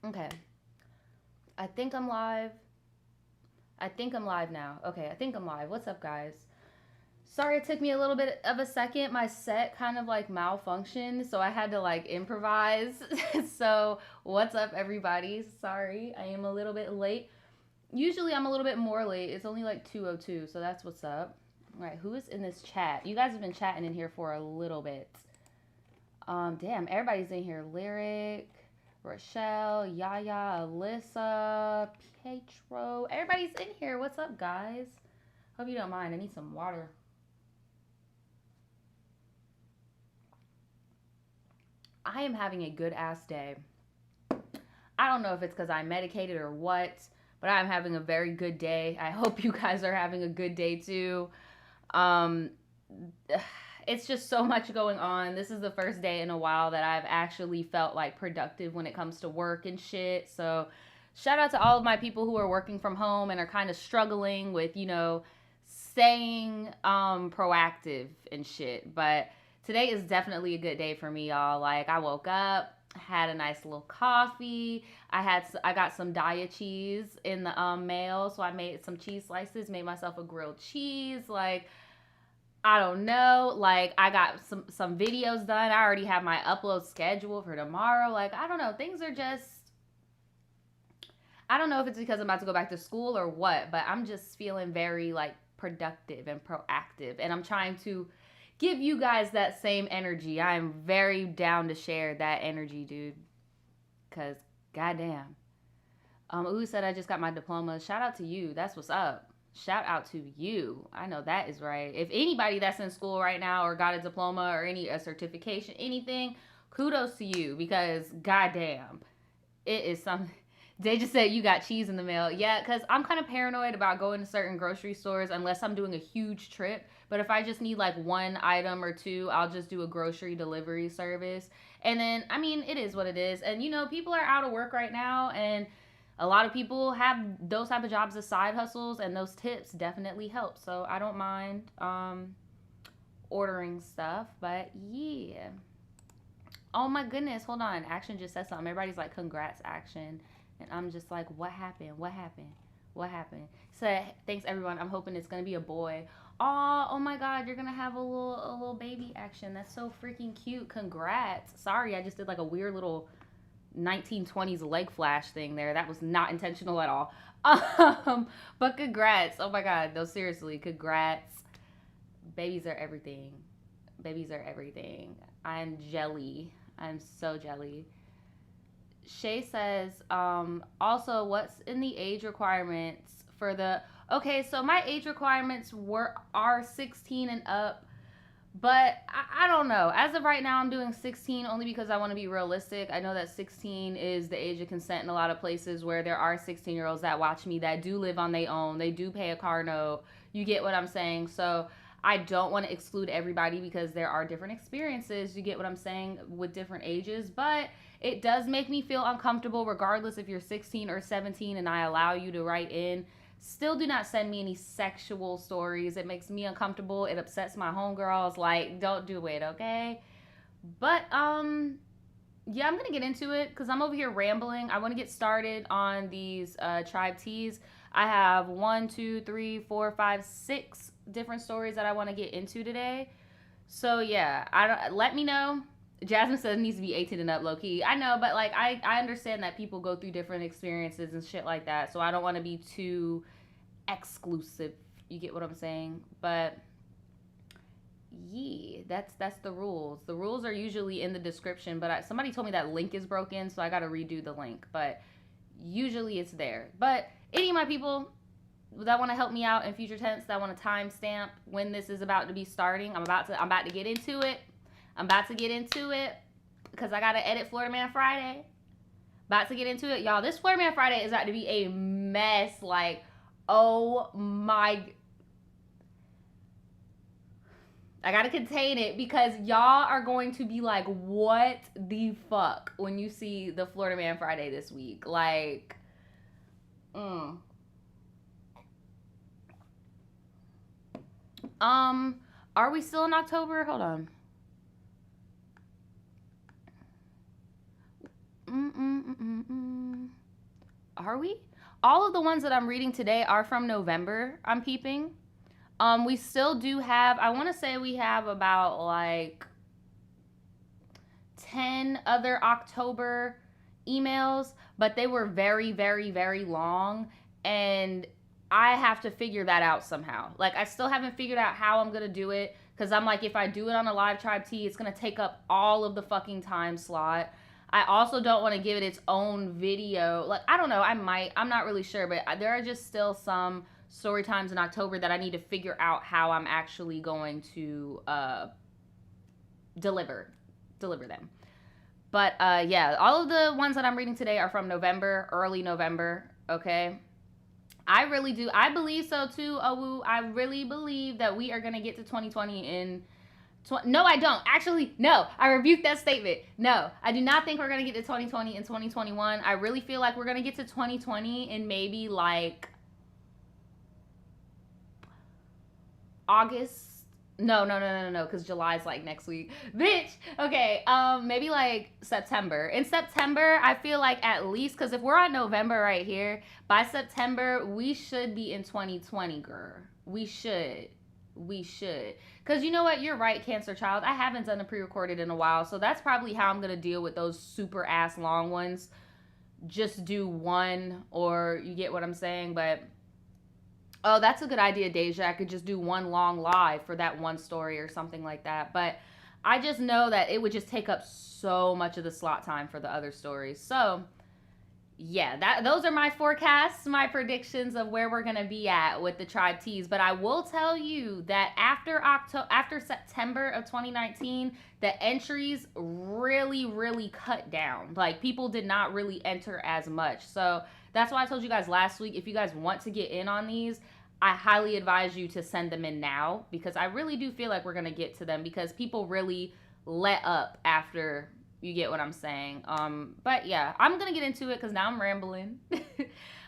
Okay. I think I'm live. I think I'm live now. Okay, I think I'm live. What's up, guys? Sorry it took me a little bit of a second. My set kind of like malfunctioned, so I had to like improvise. So, what's up, everybody? Sorry, I am a little bit late. Usually, I'm a little bit more late. It's only like 2:02, so that's what's up. All right, who is in this chat? You guys have been chatting in here for a little bit. Damn, everybody's in here. Lyric, Rochelle, Yaya, Alyssa, Pietro. Everybody's in here. What's up, guys? Hope you don't mind. I need some water. I am having a good ass day. I don't know if it's because I'm medicated or what, but I'm having a very good day. I hope you guys are having a good day too. Um, it's just so much going on. This is the first day in a while that I've actually felt like productive when it comes to work and shit. So, shout out to all of my people who are working from home and are kind of struggling with, staying proactive and shit. But today is definitely a good day for me, y'all. Like I woke up, had a nice little coffee. I got some Daya cheese in the mail, so I made some cheese slices, made myself a grilled cheese. Like I don't know. Like I got some videos done. I already have my upload schedule for tomorrow. Like I don't know. Things are just I don't know if it's because I'm about to go back to school or what, but I'm just feeling very like productive and proactive and I'm trying to give you guys that same energy. I am very down to share that energy, dude. Cuz goddamn. Ooh said I just got my diploma. Shout out to you. That's what's up. Shout out to you. I know that is right. If anybody that's in school right now or got a diploma or a certification, anything, kudos to you because goddamn, it is something. They just said you got cheese in the mail. Yeah, because I'm kind of paranoid about going to certain grocery stores unless I'm doing a huge trip. But if I just need like one item or two, I'll just do a grocery delivery service. And then, I mean, it is what it is. And, people are out of work right now. And a lot of people have those type of jobs as side hustles. And those tips definitely help. So I don't mind ordering stuff. But yeah. Oh my goodness. Hold on. Action just said something. Everybody's like, congrats, Action. And I'm just like, what happened? What happened? What happened? So thanks everyone. I'm hoping it's gonna be a boy. Oh my God, you're gonna have a little baby Action. That's so freaking cute. Congrats. Sorry, I just did like a weird little 1920s leg flash thing there. That was not intentional at all. But congrats. Oh my God, no, seriously, congrats. Babies are everything. Babies are everything. I'm jelly. I'm so jelly. Shay says, also, what's in the age requirements for the? Okay, so my age requirements are 16 and up, but I don't know. As of right now, I'm doing 16 only because I want to be realistic. I know that 16 is the age of consent in a lot of places where there are 16-year-olds that watch me that do live on their own. They do pay a car note. You get what I'm saying? So I don't want to exclude everybody because there are different experiences. You get what I'm saying with different ages, but it does make me feel uncomfortable regardless if you're 16 or 17 and I allow you to write in. Still do not send me any sexual stories. It makes me uncomfortable. It upsets my homegirls. Like, don't do it, okay? But yeah, I'm gonna get into it because I'm over here rambling. I want to get started on these tribe teas. I have one, two, three, four, five, six different stories that I want to get into today. So yeah, I don't. Let me know. Jasmine says it needs to be 18 and up, low key. I know, but like I understand that people go through different experiences and shit like that. So I don't want to be too exclusive. You get what I'm saying? But yeah, that's the rules. The rules are usually in the description, but somebody told me that link is broken, so I got to redo the link. But usually it's there. But any of my people that want to help me out in future tense, that want to timestamp when this is about to be starting, I'm about to get into it. I'm about to get into it because I gotta edit Florida Man Friday. About to get into it, y'all. This Florida Man Friday is about to be a mess. Like, oh my, I gotta contain it because y'all are going to be like, what the fuck when you see the Florida Man Friday this week? Like, mm. um, are we still in October? Hold on. Are we? All of the ones that I'm reading today are from November. I'm peeping. We still do have, I want to say we have about like 10 other October emails, but they were very, very, very long. And I have to figure that out somehow. Like, I still haven't figured out how I'm going to do it. Because I'm like, if I do it on a live Tribe Tea, it's going to take up all of the fucking time slot. I also don't want to give it its own video. Like, I don't know. I might. I'm not really sure. But there are just still some story times in October that I need to figure out how I'm actually going to deliver them. But yeah, all of the ones that I'm reading today are from November, early November. Okay. I really do. I believe so too, Owu. I really believe that we are going to get to 2020 in... No, I don't. Actually, no. I rebuke that statement. No, I do not think we're going to get to 2020 in 2021. I really feel like we're going to get to 2020 in maybe like August. No, because July is like next week. Bitch. Okay, maybe like September. In September, I feel like at least, because if we're on November right here, by September, we should be in 2020, girl. We should. Because you know what? You're right, Cancer Child. I haven't done a pre-recorded in a while, so that's probably how I'm going to deal with those super ass long ones. Just do one, or you get what I'm saying, but... Oh, that's a good idea, Deja. I could just do one long live for that one story or something like that. But I just know that it would just take up so much of the slot time for the other stories. So, yeah, those are my forecasts, my predictions of where we're going to be at with the Tribe Teas. But I will tell you that after September of 2019, the entries really, really cut down. Like, people did not really enter as much. So... That's why I told you guys last week, if you guys want to get in on these, I highly advise you to send them in now, because I really do feel like we're going to get to them, because people really let up after, you get what I'm saying. But yeah, I'm going to get into it because now I'm rambling.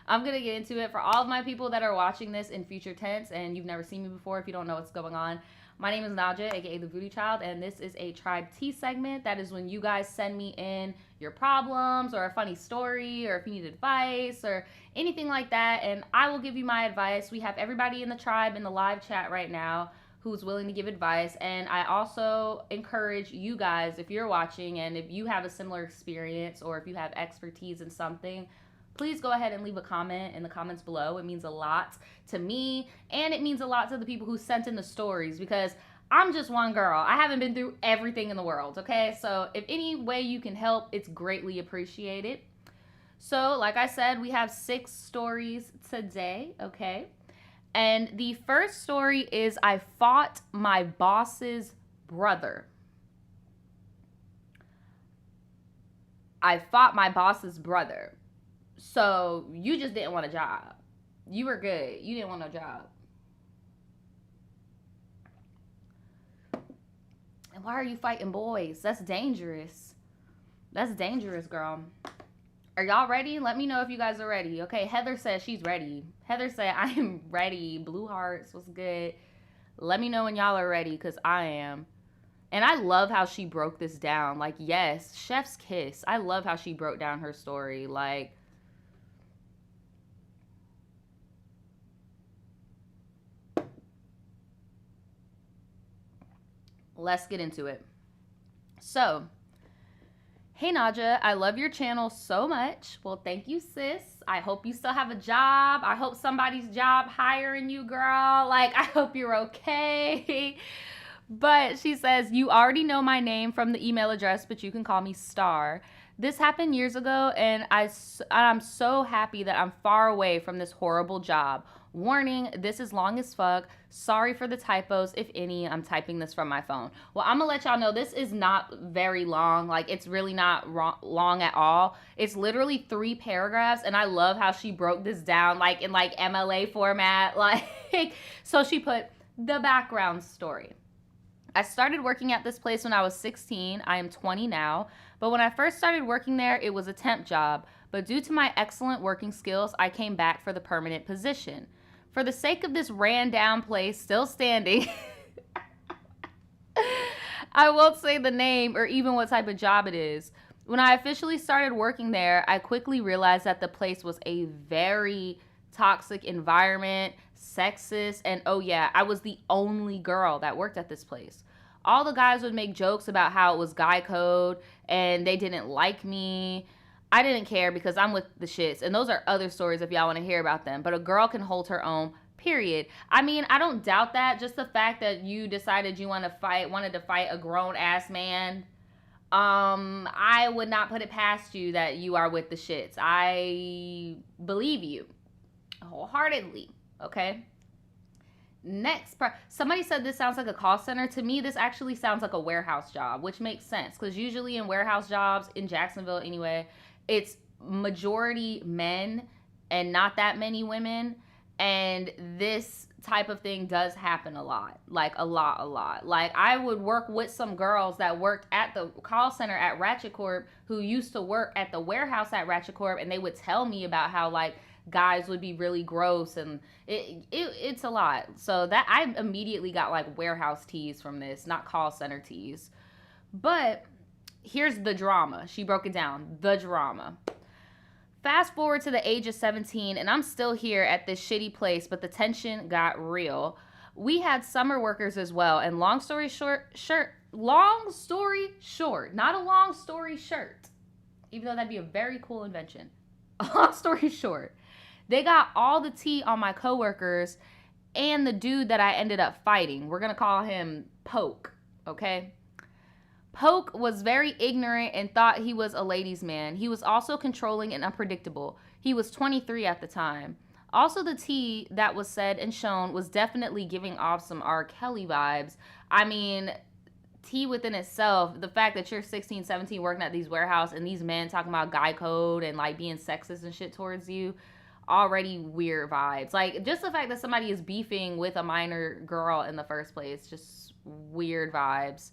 I'm going to get into it for all of my people that are watching this in future tense and you've never seen me before. If you don't know what's going on, my name is Naja, aka the Voodoo Child, and this is a Tribe Tea segment. That is when you guys send me in your problems or a funny story, or if you need advice or anything like that, and I will give you my advice. We have everybody in the tribe in the live chat right now who's willing to give advice, and I also encourage you guys, if you're watching and if you have a similar experience or if you have expertise in something, please go ahead and leave a comment in the comments below. It means a lot to me, and it means a lot to the people who sent in the stories, because I'm just one girl. I haven't been through everything in the world, okay? So if any way you can help, it's greatly appreciated. So like I said, we have 6 stories today, okay? And the first story is, I fought my boss's brother. I fought my boss's brother. So you just didn't want a job. You were good. You didn't want no job. And why are you fighting boys? That's dangerous. That's dangerous, girl. Are y'all ready? Let me know if you guys are ready. Okay, Heather says she's ready. Heather said, I am ready. Blue hearts, what's good? Let me know when y'all are ready, because I am. And I love how she broke this down. Like, yes, chef's kiss. I love how she broke down her story. Like, let's get into it. So, hey Naja, I love your channel so much. Well, thank you, sis. I hope you still have a job. I hope somebody's job hiring you, girl. Like, I hope you're okay. But she says, you already know my name from the email address, but you can call me Star. This happened years ago, and I'm so happy that I'm far away from this horrible job. Warning, this is long as fuck. Sorry for the typos, if any. I'm typing this from my phone. Well, I'm gonna let y'all know this is not very long. Like, it's really not long at all. It's literally 3 paragraphs, and I love how she broke this down, like, in, like, MLA format. Like, so she put the background story. I started working at this place when I was 16. I am 20 now. But when I first started working there, it was a temp job. But due to my excellent working skills, I came back for the permanent position. For the sake of this ran down place still standing, I won't say the name or even what type of job it is. When I officially started working there, I quickly realized that the place was a very toxic environment, sexist, and oh yeah, I was the only girl that worked at this place. All the guys would make jokes about how it was guy code and they didn't like me. I didn't care because I'm with the shits. And those are other stories if y'all want to hear about them. But a girl can hold her own, period. I mean, I don't doubt that. Just the fact that you decided you wanted to fight a grown ass man, I would not put it past you that you are with the shits. I believe you wholeheartedly. Okay. Next, somebody said this sounds like a call center. To me, this actually sounds like a warehouse job, which makes sense because usually in warehouse jobs in Jacksonville, anyway, it's majority men and not that many women. And this type of thing does happen a lot, like a lot. Like I would work with some girls that worked at the call center at Ratchet Corp who used to work at the warehouse at Ratchet Corp, and they would tell me about how like guys would be really gross, and it's a lot. So that I immediately got like warehouse teas from this, not call center teas. But here's the drama. She broke it down. The drama. Fast forward to the age of 17, and I'm still here at this shitty place, but the tension got real. We had summer workers as well, and long story short, not a long story shirt, even though that'd be a very cool invention. Long story short, they got all the tea on my coworkers and the dude that I ended up fighting. We're gonna call him Poke, okay? Poke was very ignorant and thought he was a ladies' man. He was also controlling and unpredictable. He was 23 at the time. Also, the tea that was said and shown was definitely giving off some R. Kelly vibes. I mean, tea within itself, the fact that you're 16, 17 working at these warehouse and these men talking about guy code and like being sexist and shit towards you, already weird vibes. Like just the fact that somebody is beefing with a minor girl in the first place, just weird vibes.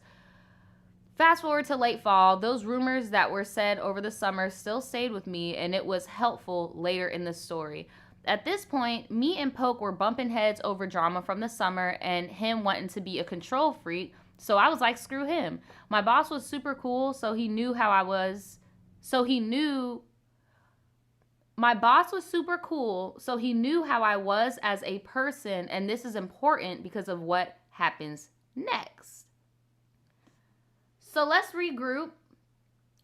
Fast forward to late fall, those rumors that were said over the summer still stayed with me, and it was helpful later in the story. At this point, me and Poke were bumping heads over drama from the summer and him wanting to be a control freak, so I was like, screw him. My boss was super cool, so he knew how I was. My boss was super cool, so he knew how I was as a person, and this is important because of what happens next. So let's regroup.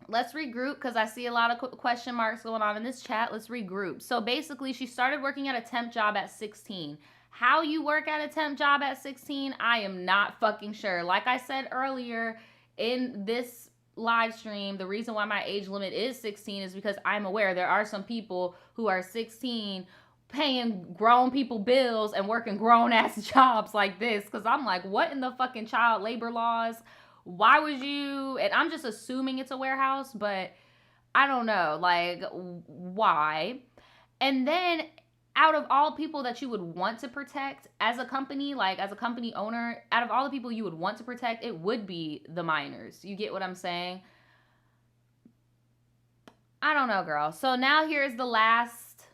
Because I see a lot of question marks going on in this chat. Let's regroup. So basically, she started working at a temp job at 16. How you work at a temp job at 16, I am not fucking sure. Like I said earlier in this live stream, the reason why my age limit is 16 is because I'm aware there are some people who are 16 paying grown people bills and working grown ass jobs like this. Because I'm like, what in the fucking child labor laws? Why would you? And I'm just assuming it's a warehouse, but I don't know, like, why? And then out of all people that you would want to protect as a company, like as a company owner, out of all the people you would want to protect, it would be the minors. You get what I'm saying? I don't know, girl. So now here's the last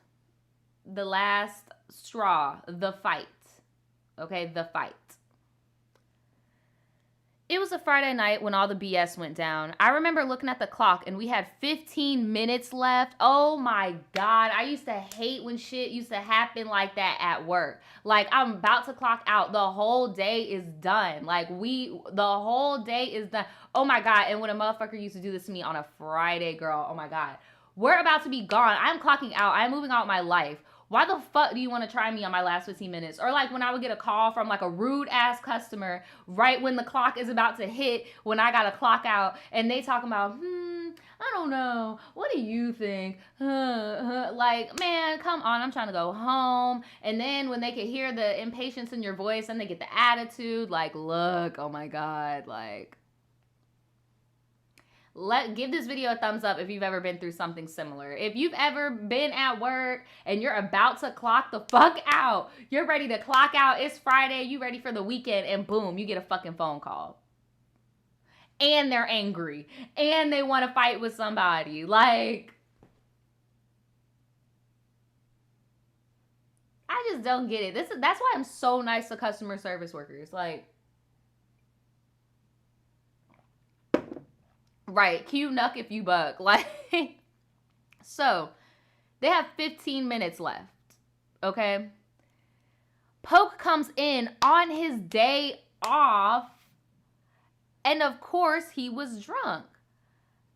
straw, the fight. Okay, the fight. It was a Friday night when all the BS went down. I remember looking at the clock and we had 15 minutes left. Oh my God. I used to hate when shit used to happen like that at work. Like I'm about to clock out. The whole day is done. The whole day is done. Oh my God. And when a motherfucker used to do this to me on a Friday, girl, oh my God. We're about to be gone. I'm clocking out. I'm moving out my life. Why the fuck do you want to try me on my last 15 minutes? Or like when I would get a call from like a rude ass customer right when the clock is about to hit, when I got to clock out, and they talking about, I don't know. What do you think? Like, man, come on. I'm trying to go home. And then when they could hear the impatience in your voice and they get the attitude, like, look, oh my God, like, give this video a thumbs up if you've ever been through something similar. If you've ever been at work and you're about to clock the fuck out, you're ready to clock out, it's Friday, you ready for the weekend, and boom, you get a fucking phone call. And they're angry. And they want to fight with somebody. Like, I just don't get it. That's why I'm so nice to customer service workers. Like, Right. Can you nuck if you buck? Like, so they have 15 minutes left. Okay. Poke comes in on his day off. And of course, he was drunk.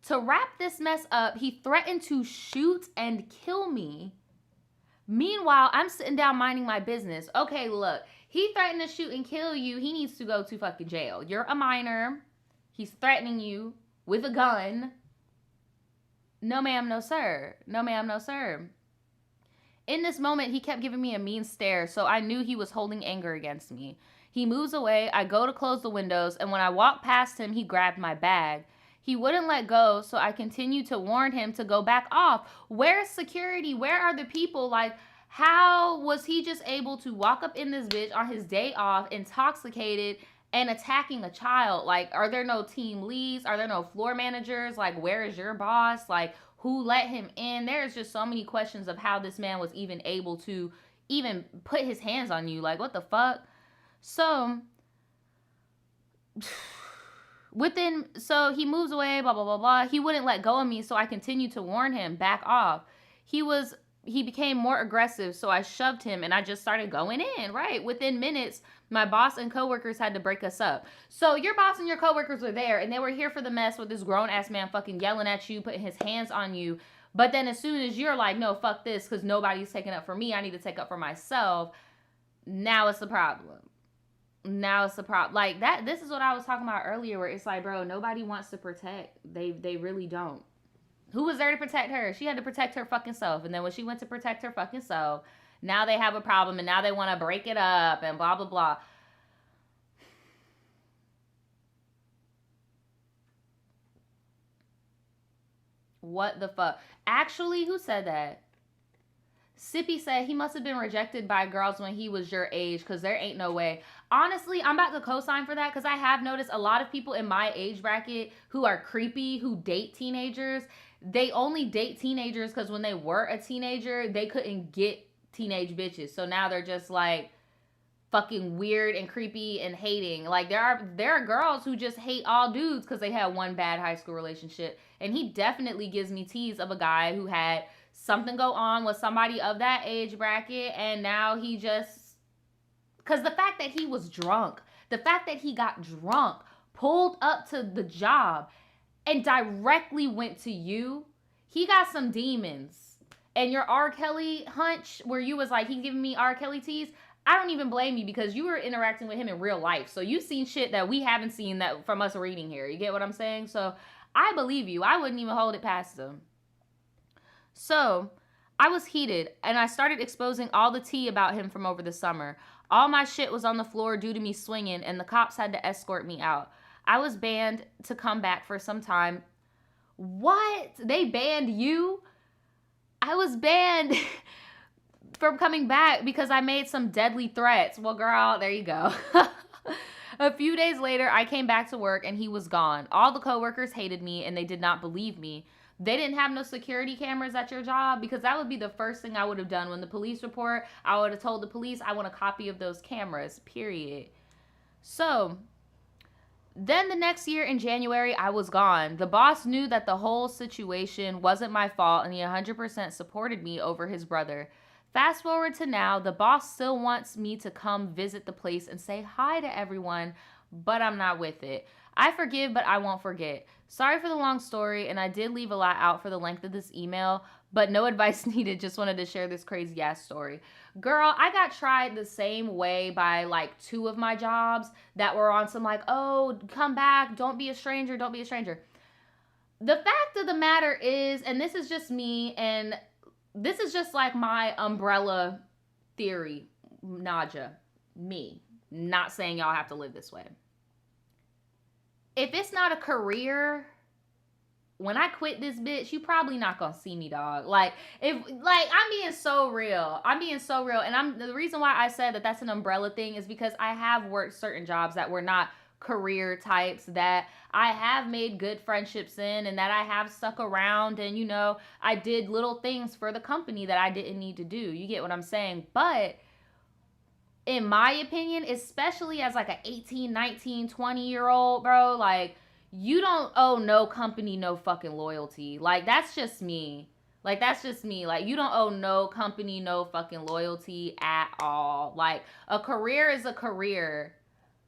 To wrap this mess up, he threatened to shoot and kill me. Meanwhile, I'm sitting down minding my business. Okay, look, he threatened to shoot and kill you. He needs to go to fucking jail. You're a minor. He's threatening you with a gun. No, ma'am, no, sir. No, ma'am, no, sir. In this moment, he kept giving me a mean stare, so I knew he was holding anger against me. He moves away. I go to close the windows, and when I walk past him, he grabbed my bag. He wouldn't let go, so I continued to warn him to go back off. Where's security? Where are the people? Like, how was he just able to walk up in this bitch on his day off, intoxicated, and attacking a child? Like, are there no team leads? Are there no floor managers? Like, where is your boss? Like, who let him in? There's just so many questions of how this man was even able to even put his hands on you. Like, what the fuck? So he moves away, blah, blah, blah, blah. He wouldn't let go of me, so I continued to warn him, back off. He became more aggressive, so I shoved him and I just started going in, right? Within minutes, my boss and coworkers had to break us up. So your boss and your coworkers were there and they were here for the mess with this grown-ass man fucking yelling at you, putting his hands on you. But then as soon as you're like, no, fuck this, because nobody's taking up for me, I need to take up for myself, now it's the problem. Like that, this is what I was talking about earlier, where it's like, bro, nobody wants to protect. They really don't. Who was there to protect her? She had to protect her fucking self. And then when she went to protect her fucking self, now they have a problem and now they want to break it up and blah, blah, blah. What the fuck? Actually, who said that? Sippy said he must have been rejected by girls when he was your age, because there ain't no way. Honestly, I'm about to co-sign for that, because I have noticed a lot of people in my age bracket who are creepy, who date teenagers, they only date teenagers because when they were a teenager, they couldn't get teenage bitches. So now they're just like fucking weird and creepy and hating. Like there are girls who just hate all dudes because they had one bad high school relationship. And he definitely gives me tease of a guy who had something go on with somebody of that age bracket, and now he just, because the fact that he was drunk, the fact that he got drunk, pulled up to the job and directly went to you, he got some demons. And your R. Kelly hunch, where you was like, he giving me R. Kelly tease, I don't even blame you, because you were interacting with him in real life. So you've seen shit that we haven't seen that from us reading here. You get what I'm saying? So I believe you. I wouldn't even hold it past him. So I was heated and I started exposing all the tea about him from over the summer. All my shit was on the floor due to me swinging, and the cops had to escort me out. I was banned to come back for some time. What? They banned you? I was banned from coming back because I made some deadly threats. Well, girl, there you go. A few days later, I came back to work and he was gone. All the coworkers hated me and they did not believe me. They didn't have no security cameras at your job, because that would be the first thing I would have done when the police report. I would have told the police I want a copy of those cameras, period. So then the next year in January, I was gone. The boss knew that the whole situation wasn't my fault and he 100% supported me over his brother. Fast forward to now, the boss still wants me to come visit the place and say hi to everyone, but I'm not with it. I forgive, but I won't forget. Sorry for the long story, and I did leave a lot out for the length of this email, but no advice needed. Just wanted to share this crazy ass story. Girl, I got tried the same way by like 2 of my jobs that were on some like, oh, come back, don't be a stranger, don't be a stranger. The fact of the matter is, and this is just me, and this is just like my umbrella theory, Naja, me, not saying y'all have to live this way. If it's not a career, when I quit this bitch, you probably not gonna see me, dog. Like, I'm being so real. And the reason why I said that that's an umbrella thing is because I have worked certain jobs that were not career types, that I have made good friendships in, and that I have stuck around, and you know, I did little things for the company that I didn't need to do. You get what I'm saying? But in my opinion, especially as like an 18, 19, 20-year-old, bro, like, you don't owe no company no fucking loyalty. Like, that's just me. Like, that's just me. Like, you don't owe no company no fucking loyalty at all. Like, a career is a career.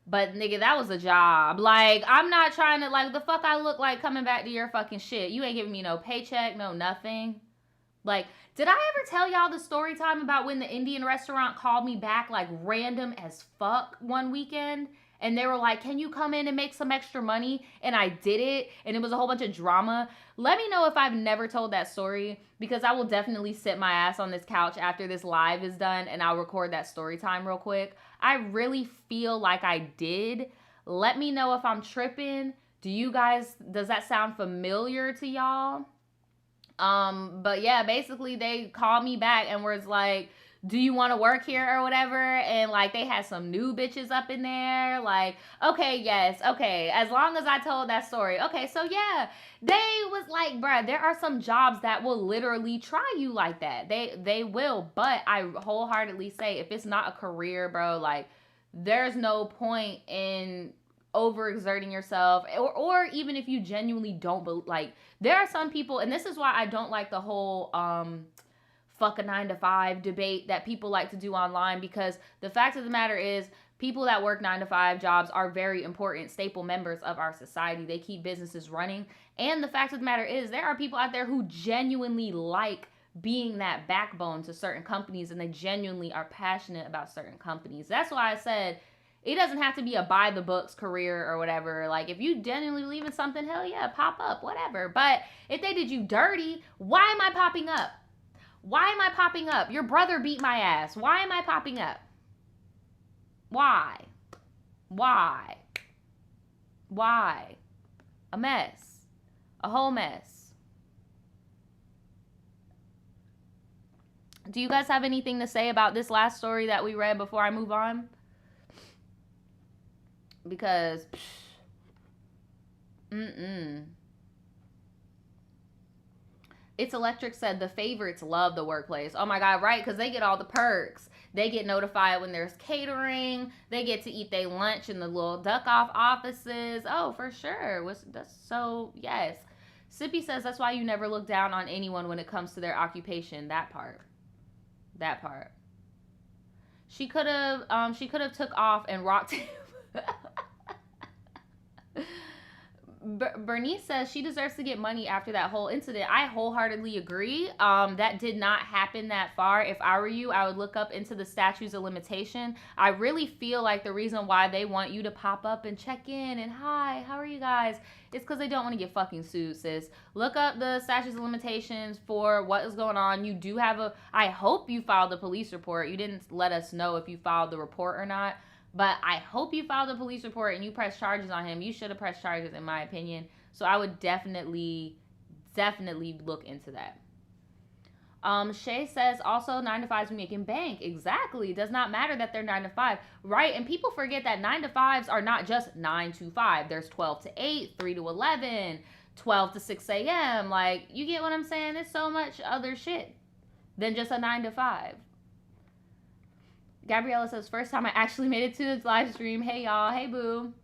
But nigga, that was a job. Like, I'm not trying to, like, the fuck I look like coming back to your fucking shit. You ain't giving me no paycheck, no nothing. Like, did I ever tell y'all the story time about when the Indian restaurant called me back, like, random as fuck one weekend? And they were like, can you come in and make some extra money? And I did it. And it was a whole bunch of drama. Let me know if I've never told that story, because I will definitely sit my ass on this couch after this live is done and I'll record that story time real quick. I really feel like I did. Let me know if I'm tripping. Does that sound familiar to y'all? But yeah, basically they called me back and was like, do you want to work here or whatever? And like, they had some new bitches up in there. Like, okay, yes, okay, as long as I told that story. Okay, so yeah, they was like, bruh, there are some jobs that will literally try you like that. They will. But I wholeheartedly say, if it's not a career, bro, like, there's no point in overexerting yourself, or even if you genuinely don't like, there are some people, and this is why I don't like the whole fuck a 9-to-5 debate that people like to do online, because the fact of the matter is, people that work 9-to-5 jobs are very important staple members of our society. They keep businesses running. And the fact of the matter is, there are people out there who genuinely like being that backbone to certain companies, and they genuinely are passionate about certain companies. That's why I said it doesn't have to be a by the books career or whatever. Like, if you genuinely believe in something, hell yeah, pop up, whatever. But if they did you dirty, why am I popping up? Why am I popping up? Your brother beat my ass. Why am I popping up? Why? Why? Why? A mess. A whole mess. Do you guys have anything to say about this last story that we read before I move on? Because, It's Electric said the favorites love the workplace. Oh my God, right? Because they get all the perks. They get notified when there's catering. They get to eat their lunch in the little duck off offices. Oh, for sure. That's so, yes. Sippy says that's why you never look down on anyone when it comes to their occupation. That part. That part. She could have took off and rocked him. Bernice says she deserves to get money after that whole incident. I wholeheartedly agree. That did not happen that far. If I were you, I would look up into the statutes of limitation. I really feel like the reason why they want you to pop up and check in and hi, how are you guys? It's because they don't want to get fucking sued, sis. Look up the statutes of limitations for what is going on. You do have I hope you filed a police report. You didn't let us know if you filed the report or not. But I hope you filed a police report and you pressed charges on him. You should have pressed charges, in my opinion. So I would definitely look into that. Shay says, also 9-to-5s we making bank. Exactly. It does not matter that they're 9-to-5. Right? And people forget that 9-to-5s are not just 9 to 5. There's 12 to 8, 3 to 11, 12 to 6 a.m. Like, you get what I'm saying? There's so much other shit than just a 9-to-5. Gabriella says, first time I actually made it to this live stream. Hey, y'all. Hey, boo.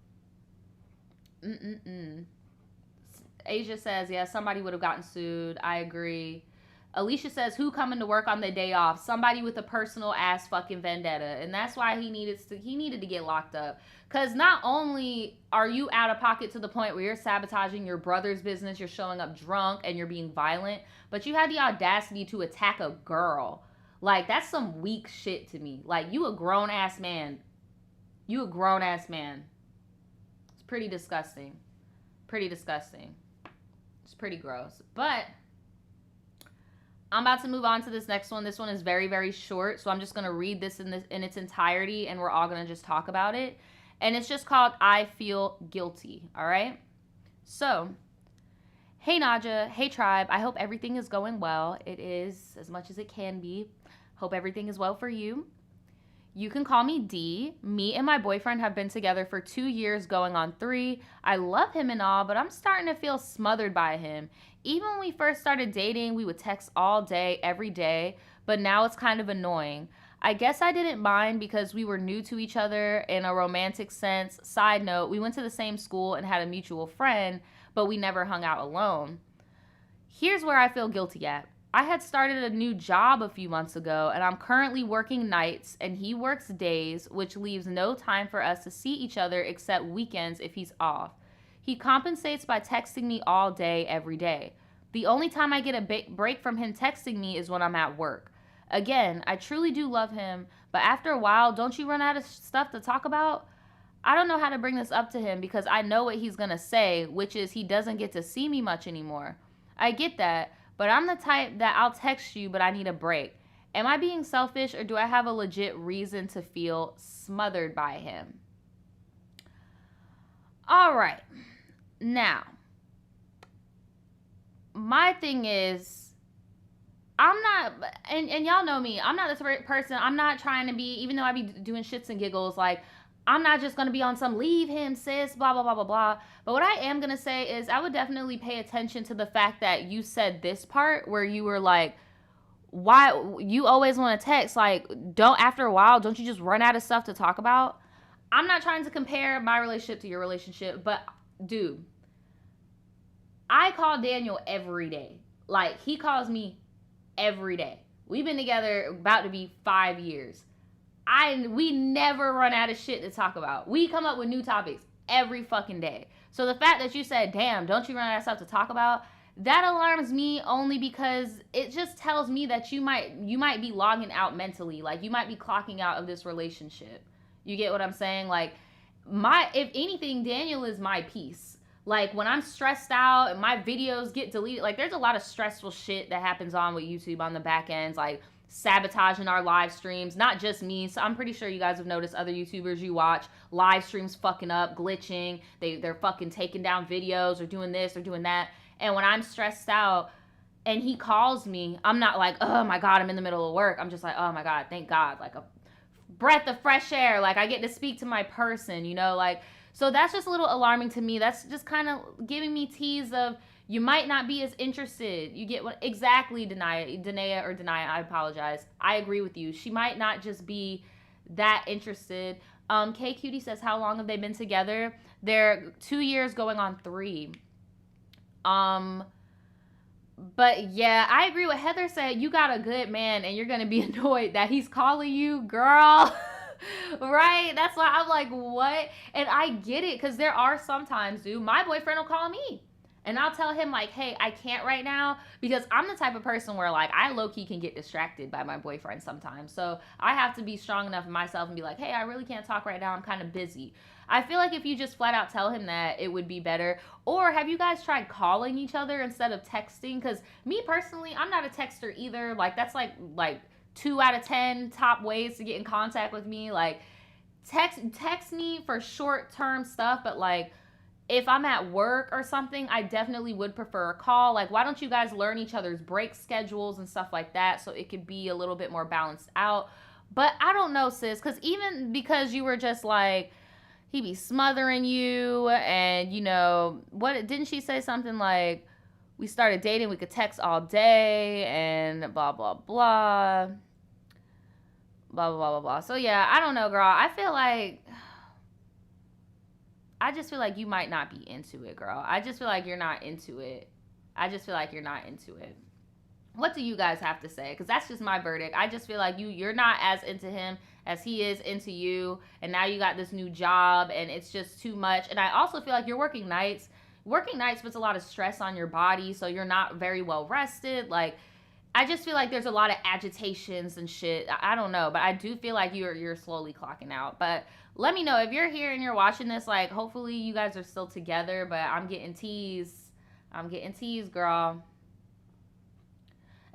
Asia says, yeah, somebody would have gotten sued. I agree. Alicia says, who coming to work on the day off? Somebody with a personal ass fucking vendetta. And that's why he needed to get locked up. Because not only are you out of pocket to the point where you're sabotaging your brother's business, you're showing up drunk, and you're being violent, but you had the audacity to attack a girl. Like, that's some weak shit to me. Like, you a grown-ass man. You a grown-ass man. It's pretty disgusting. Pretty disgusting. It's pretty gross. But I'm about to move on to this next one. This one is very, very short. So I'm just going to read this in its entirety, and we're all going to just talk about it. And it's just called I Feel Guilty. All right? So, hey, Naja. Hey, Tribe. I hope everything is going well. It is, as much as it can be. Hope everything is well for you. You can call me D. Me and my boyfriend have been together for 2 years, going on 3. I love him and all, but I'm starting to feel smothered by him. Even when we first started dating, we would text all day, every day, but now it's kind of annoying. I guess I didn't mind because we were new to each other in a romantic sense. Side note, we went to the same school and had a mutual friend, but we never hung out alone. Here's where I feel guilty at. I had started a new job a few months ago, and I'm currently working nights, and he works days, which leaves no time for us to see each other except weekends if he's off. He compensates by texting me all day, every day. The only time I get a break from him texting me is when I'm at work. Again, I truly do love him, but after a while, don't you run out of stuff to talk about? I don't know how to bring this up to him because I know what he's going to say, which is he doesn't get to see me much anymore. I get that, but I'm the type that I'll text you, but I need a break. Am I being selfish or do I have a legit reason to feel smothered by him? All right. Now, my thing is, I'm not, and y'all know me, I'm not this person, I'm not trying to be, even though I be doing shits and giggles, like, I'm not just going to be on some leave him, sis, blah, blah, blah, blah, blah. But what I am going to say is I would definitely pay attention to the fact that you said this part where you were like, why, you always want to text, like, don't, after a while, don't you just run out of stuff to talk about? I'm not trying to compare my relationship to your relationship, but dude, I call Daniel every day. Like, he calls me every day. We've been together about to be 5 years. We never run out of shit to talk about. We come up with new topics every fucking day. So the fact that you said, damn, don't you run out of stuff to talk about? That alarms me only because it just tells me that you might be logging out mentally. Like, you might be clocking out of this relationship. You get what I'm saying? Like, if anything, Daniel is my peace. Like, when I'm stressed out and my videos get deleted, like, there's a lot of stressful shit that happens on with YouTube on the back ends, like sabotaging our live streams. Not just me. So I'm pretty sure you guys have noticed other YouTubers you watch, live streams fucking up, glitching. They're fucking taking down videos or doing this or doing that. And when I'm stressed out and he calls me, I'm not like, oh my God, I'm in the middle of work. I'm just like, oh my God, thank God. Like a breath of fresh air. Like, I get to speak to my person, you know, like, so that's just a little alarming to me. That's just kind of giving me tease of you might not be as interested. You get what exactly, Danae, I apologize. I agree with you. She might not just be that interested. K Cutie says, how long have they been together? They're 2 years going on 3. But yeah, I agree with Heather said. You got a good man and you're going to be annoyed that he's calling you, girl. Right? That's why I'm like, what? And I get it, because there are sometimes, dude, my boyfriend will call me and I'll tell him like, hey, I can't right now, because I'm the type of person where like I low-key can get distracted by my boyfriend sometimes. So I have to be strong enough in myself and be like, hey, I really can't talk right now, I'm kind of busy. I feel like if you just flat out tell him that, it would be better. Or have you guys tried calling each other instead of texting? Because me personally, I'm not a texter either. Like, that's like 2 out of 10 top ways to get in contact with me. Like, text me for short-term stuff, but like, if I'm at work or something, I definitely would prefer a call. Like, why don't you guys learn each other's break schedules and stuff like that so it could be a little bit more balanced out? But I don't know, sis, because even because you were just like, he be smothering you, and you know, what, didn't she say something like, we started dating, we could text all day, and blah, blah, blah. Blah, blah, blah, blah, blah. So yeah, I don't know, girl. I just feel like you might not be into it, girl. I just feel like you're not into it. What do you guys have to say? Because that's just my verdict. I just feel like you're not as into him as he is into you. And now you got this new job and it's just too much. And I also feel like you're working nights. Working nights puts a lot of stress on your body, so you're not very well rested. Like, I just feel like there's a lot of agitations and shit. I don't know, but I do feel like you're slowly clocking out. But let me know if you're here and you're watching this. Like, hopefully you guys are still together, but I'm getting teased. Girl.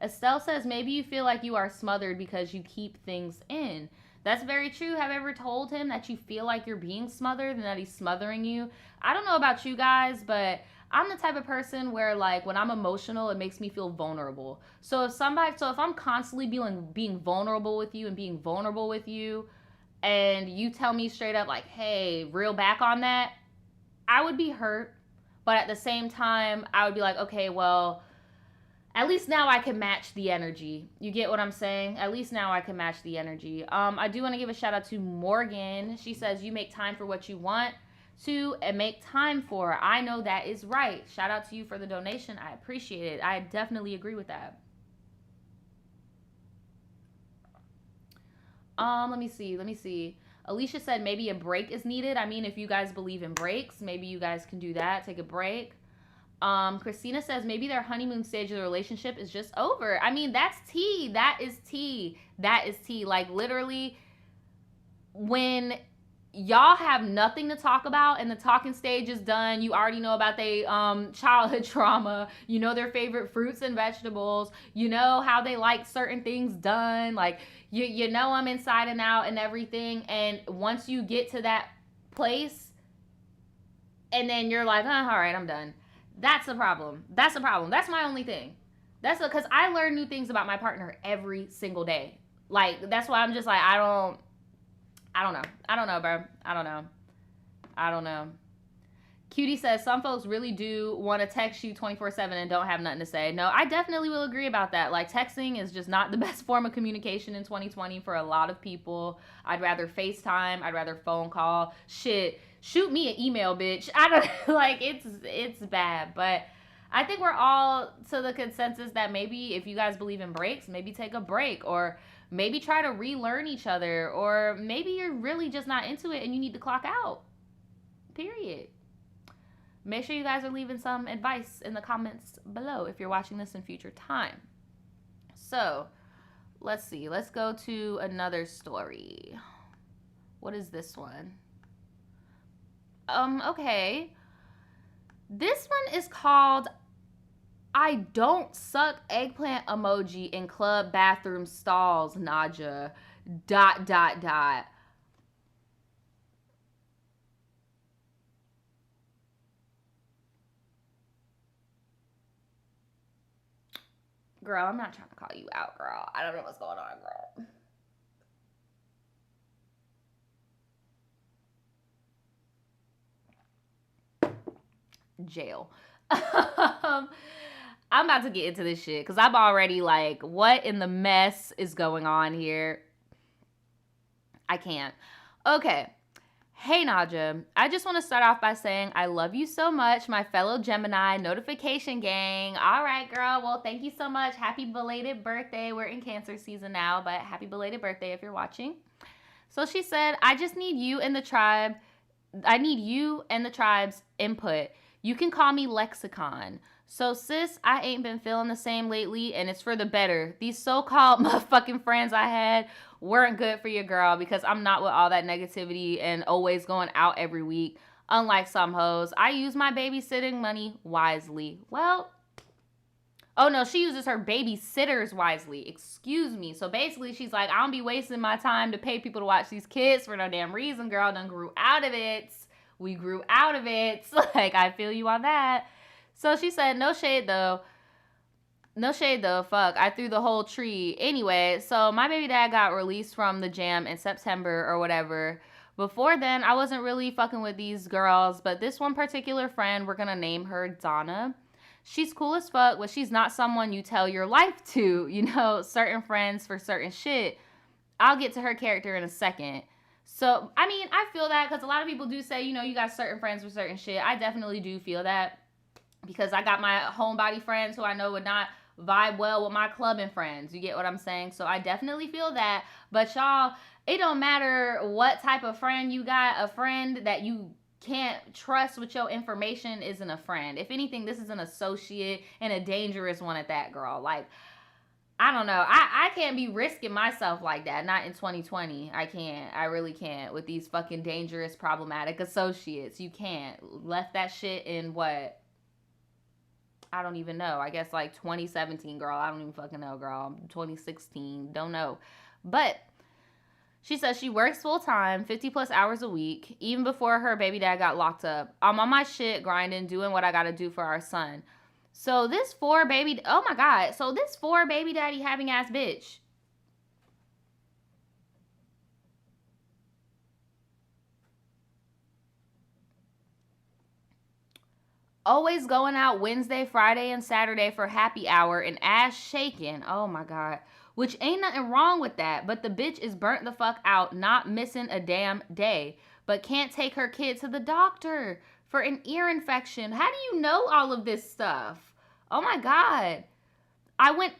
Estelle says, maybe you feel like you are smothered because you keep things in. That's very true. Have you ever told him that you feel like you're being smothered and that he's smothering you? I don't know about you guys, but I'm the type of person where, like, when I'm emotional, it makes me feel vulnerable. So if I'm constantly being vulnerable with you and you tell me straight up like, hey, reel back on that, I would be hurt. But at the same time, I would be like, okay, well, At least now I can match the energy. You get what I'm saying? At least now I can match the energy. I do want to give a shout out to Morgan. She says, you make time for what you want to and make time for. I know that is right. Shout out to you for the donation. I appreciate it. I definitely agree with that. Let me see. Alicia said maybe a break is needed. I mean, if you guys believe in breaks, maybe you guys can do that. Take a break. Christina says maybe their honeymoon stage of the relationship is just over. I mean, that's tea. That is tea. That is tea. Like, literally, when y'all have nothing to talk about and the talking stage is done, you already know about their childhood trauma, you know their favorite fruits and vegetables, you know how they like certain things done, like you know them inside and out and everything. And once you get to that place and then you're like, all right, I'm done. That's a problem. That's a problem. That's my only thing. Because I learn new things about my partner every single day. Like, that's why I'm just like, I don't know. I don't know, bro. I don't know. Cutie says, some folks really do want to text you 24/7 and don't have nothing to say. No, I definitely will agree about that. Like, texting is just not the best form of communication in 2020 for a lot of people. I'd rather FaceTime. I'd rather phone call. Shit. Shoot me an email, bitch. I don't, like, it's bad. But I think we're all to the consensus that maybe if you guys believe in breaks, maybe take a break, or maybe try to relearn each other, or maybe you're really just not into it and you need to clock out. Period. Make sure you guys are leaving some advice in the comments below if you're watching this in future time. So, let's see. Let's go to another story. What is this one? Okay. This one is called I don't suck eggplant emoji in club bathroom stalls, Naja. ... Girl, I'm not trying to call you out, girl. I don't know what's going on, girl. Jail. I'm about to get into this shit because I'm already like, what in the mess is going on here? I can't. Okay. Hey, Naja. I just want to start off by saying I love you so much, my fellow Gemini notification gang. All right, girl. Well, thank you so much. Happy belated birthday. We're in Cancer season now, but happy belated birthday if you're watching. So she said, I just need you and the tribe. I need you and the tribe's input. You can call me Lexicon. So, sis, I ain't been feeling the same lately, and it's for the better. These so-called motherfucking friends I had weren't good for your girl because I'm not with all that negativity and always going out every week. Unlike some hoes, I use my babysitting money wisely. Well, oh no, she uses her babysitters wisely. Excuse me. So basically, she's like, I don't be wasting my time to pay people to watch these kids for no damn reason. Girl done grew out of it. We grew out of it. Like, I feel you on that. So she said, no shade though. No shade though. Fuck. I threw the whole tree. Anyway, so my baby dad got released from the jam in September or whatever. Before then, I wasn't really fucking with these girls, but this one particular friend, we're gonna name her Donna. She's cool as fuck, but she's not someone you tell your life to. You know, certain friends for certain shit. I'll get to her character in a second. So, I mean, I feel that because a lot of people do say, you know, you got certain friends for certain shit. I definitely do feel that because I got my homebody friends who I know would not vibe well with my clubbing friends. You get what I'm saying? So I definitely feel that. But y'all, it don't matter what type of friend you got. A friend that you can't trust with your information isn't a friend. If anything, this is an associate and a dangerous one at that, girl. Like, I don't know. I can't be risking myself like that. Not in 2020. I can't. I really can't. With these fucking dangerous, problematic associates. You can't. Left that shit in what? I don't even know. I guess like 2017, girl. I don't even fucking know, girl. 2016. Don't know. But she says she works full time, 50 plus hours a week, even before her baby dad got locked up. I'm on my shit, grinding, doing what I gotta do for our son. So this oh my God. So this baby daddy having ass bitch. Always going out Wednesday, Friday, and Saturday for happy hour and ass shaking. Oh my God. Which ain't nothing wrong with that, but the bitch is burnt the fuck out, not missing a damn day, but can't take her kid to the doctor for an ear infection. How do you know all of this stuff? Oh my God.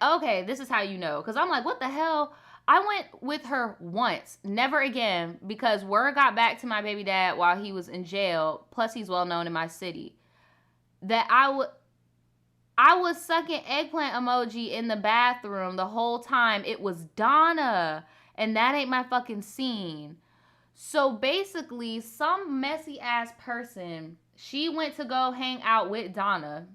Okay, this is how you know. Because I'm like, what the hell? I went with her once, never again, because word got back to my baby dad while he was in jail. Plus, he's well known in my city. That I was sucking eggplant emoji in the bathroom the whole time. It was Donna, and that ain't my fucking scene. So basically, some messy ass person, she went to go hang out with Donna,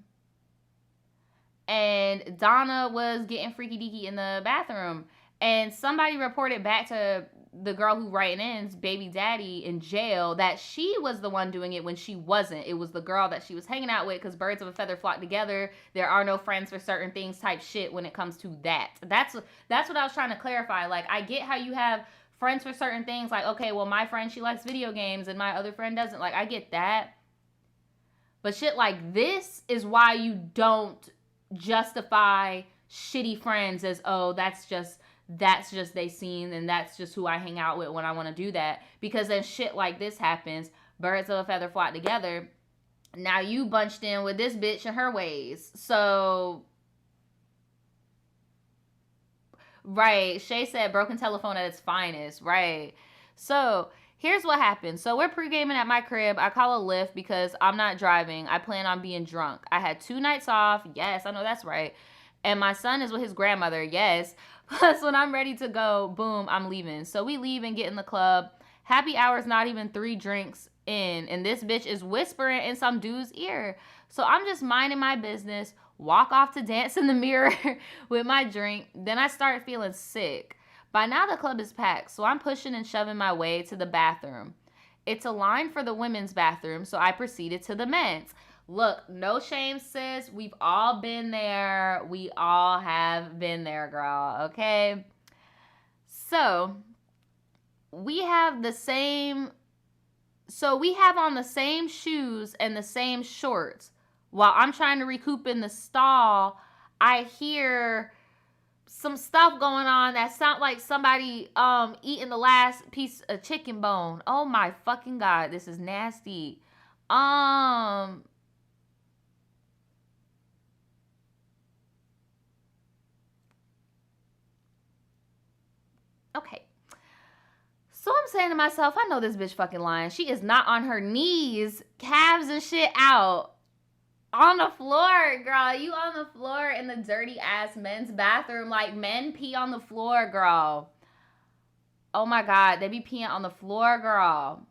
and Donna was getting freaky deaky in the bathroom, and somebody reported back to the girl who writing in's baby daddy in jail that she was the one doing it when she wasn't. It was the girl that she was hanging out with, because birds of a feather flock together. There are no friends for certain things type shit when it comes to that. That's what I was trying to clarify. Like, I get how you have friends for certain things. Like, okay, well, my friend, she likes video games and my other friend doesn't. Like, I get that. But shit like this is why you don't justify shitty friends as, oh, that's just they seen, and that's just who I hang out with when I want to do that. Because then shit like this happens, birds of a feather flock together. Now you bunched in with this bitch and her ways. So, right, Shay said broken telephone at its finest. Right. So here's what happened. So we're pre-gaming at my crib. I call a Lyft because I'm not driving. I plan on being drunk. I had 2 nights off. Yes, I know that's right. And my son is with his grandmother. Yes. Plus, when I'm ready to go, boom, I'm leaving. So we leave and get in the club. Happy hour's not even 3 drinks in, and this bitch is whispering in some dude's ear. So I'm just minding my business, walk off to dance in the mirror with my drink. Then I start feeling sick. By now, the club is packed, so I'm pushing and shoving my way to the bathroom. It's a line for the women's bathroom, so I proceeded to the men's. Look, no shame, sis. We've all been there. We all have been there, girl. Okay? So, we have on the same shoes and the same shorts. While I'm trying to recoup in the stall, I hear some stuff going on that sound like somebody eating the last piece of chicken bone. Oh my fucking God, this is nasty. Okay. So I'm saying to myself, I know this bitch fucking lying. She is not on her knees, calves and shit out. On the floor, girl. You on the floor in the dirty ass men's bathroom. Like, men pee on the floor, girl. Oh my God, they be peeing on the floor, girl.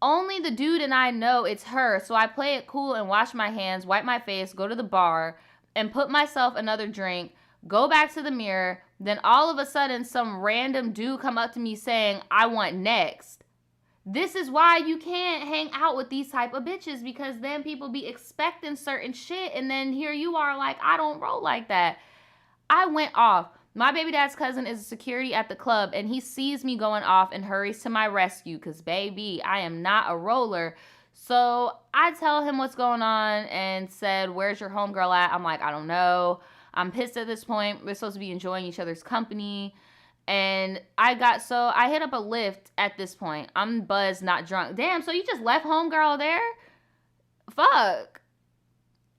Only the dude and I know it's her, so I play it cool and wash my hands, wipe my face, go to the bar, and put myself another drink, go back to the mirror. Then all of a sudden, some random dude come up to me saying, I want next. This is why you can't hang out with these type of bitches, because then people be expecting certain shit, and then here you are like, I don't roll like that. I went off. My baby dad's cousin is security at the club, and he sees me going off and hurries to my rescue, because baby, I am not a roller. So I tell him what's going on and said, where's your homegirl at? I'm like, I don't know. I'm pissed at this point. We're supposed to be enjoying each other's company. And I hit up a Lyft at this point. I'm buzzed, not drunk. Damn, so you just left homegirl there? Fuck.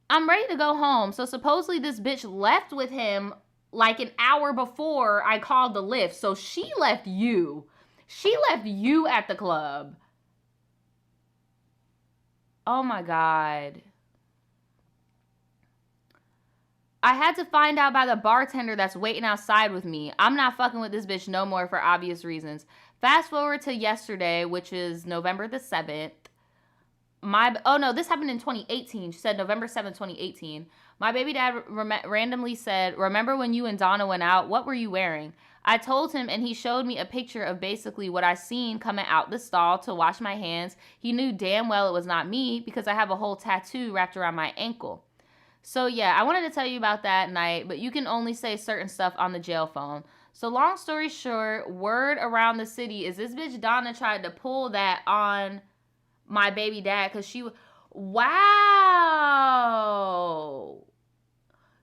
I'm ready to go home. So supposedly this bitch left with him like an hour before I called the Lyft. So she left you. She left you at the club. Oh my God. I had to find out by the bartender that's waiting outside with me. I'm not fucking with this bitch no more for obvious reasons. Fast forward to yesterday, which is November the 7th. This happened in 2018. She said November 7th, 2018. My baby dad randomly said, remember when you and Donna went out? What were you wearing? I told him, and he showed me a picture of basically what I seen coming out the stall to wash my hands. He knew damn well it was not me because I have a whole tattoo wrapped around my ankle. So yeah, I wanted to tell you about that night, but you can only say certain stuff on the jail phone. So long story short, word around the city is this bitch Donna tried to pull that on my baby dad because wow.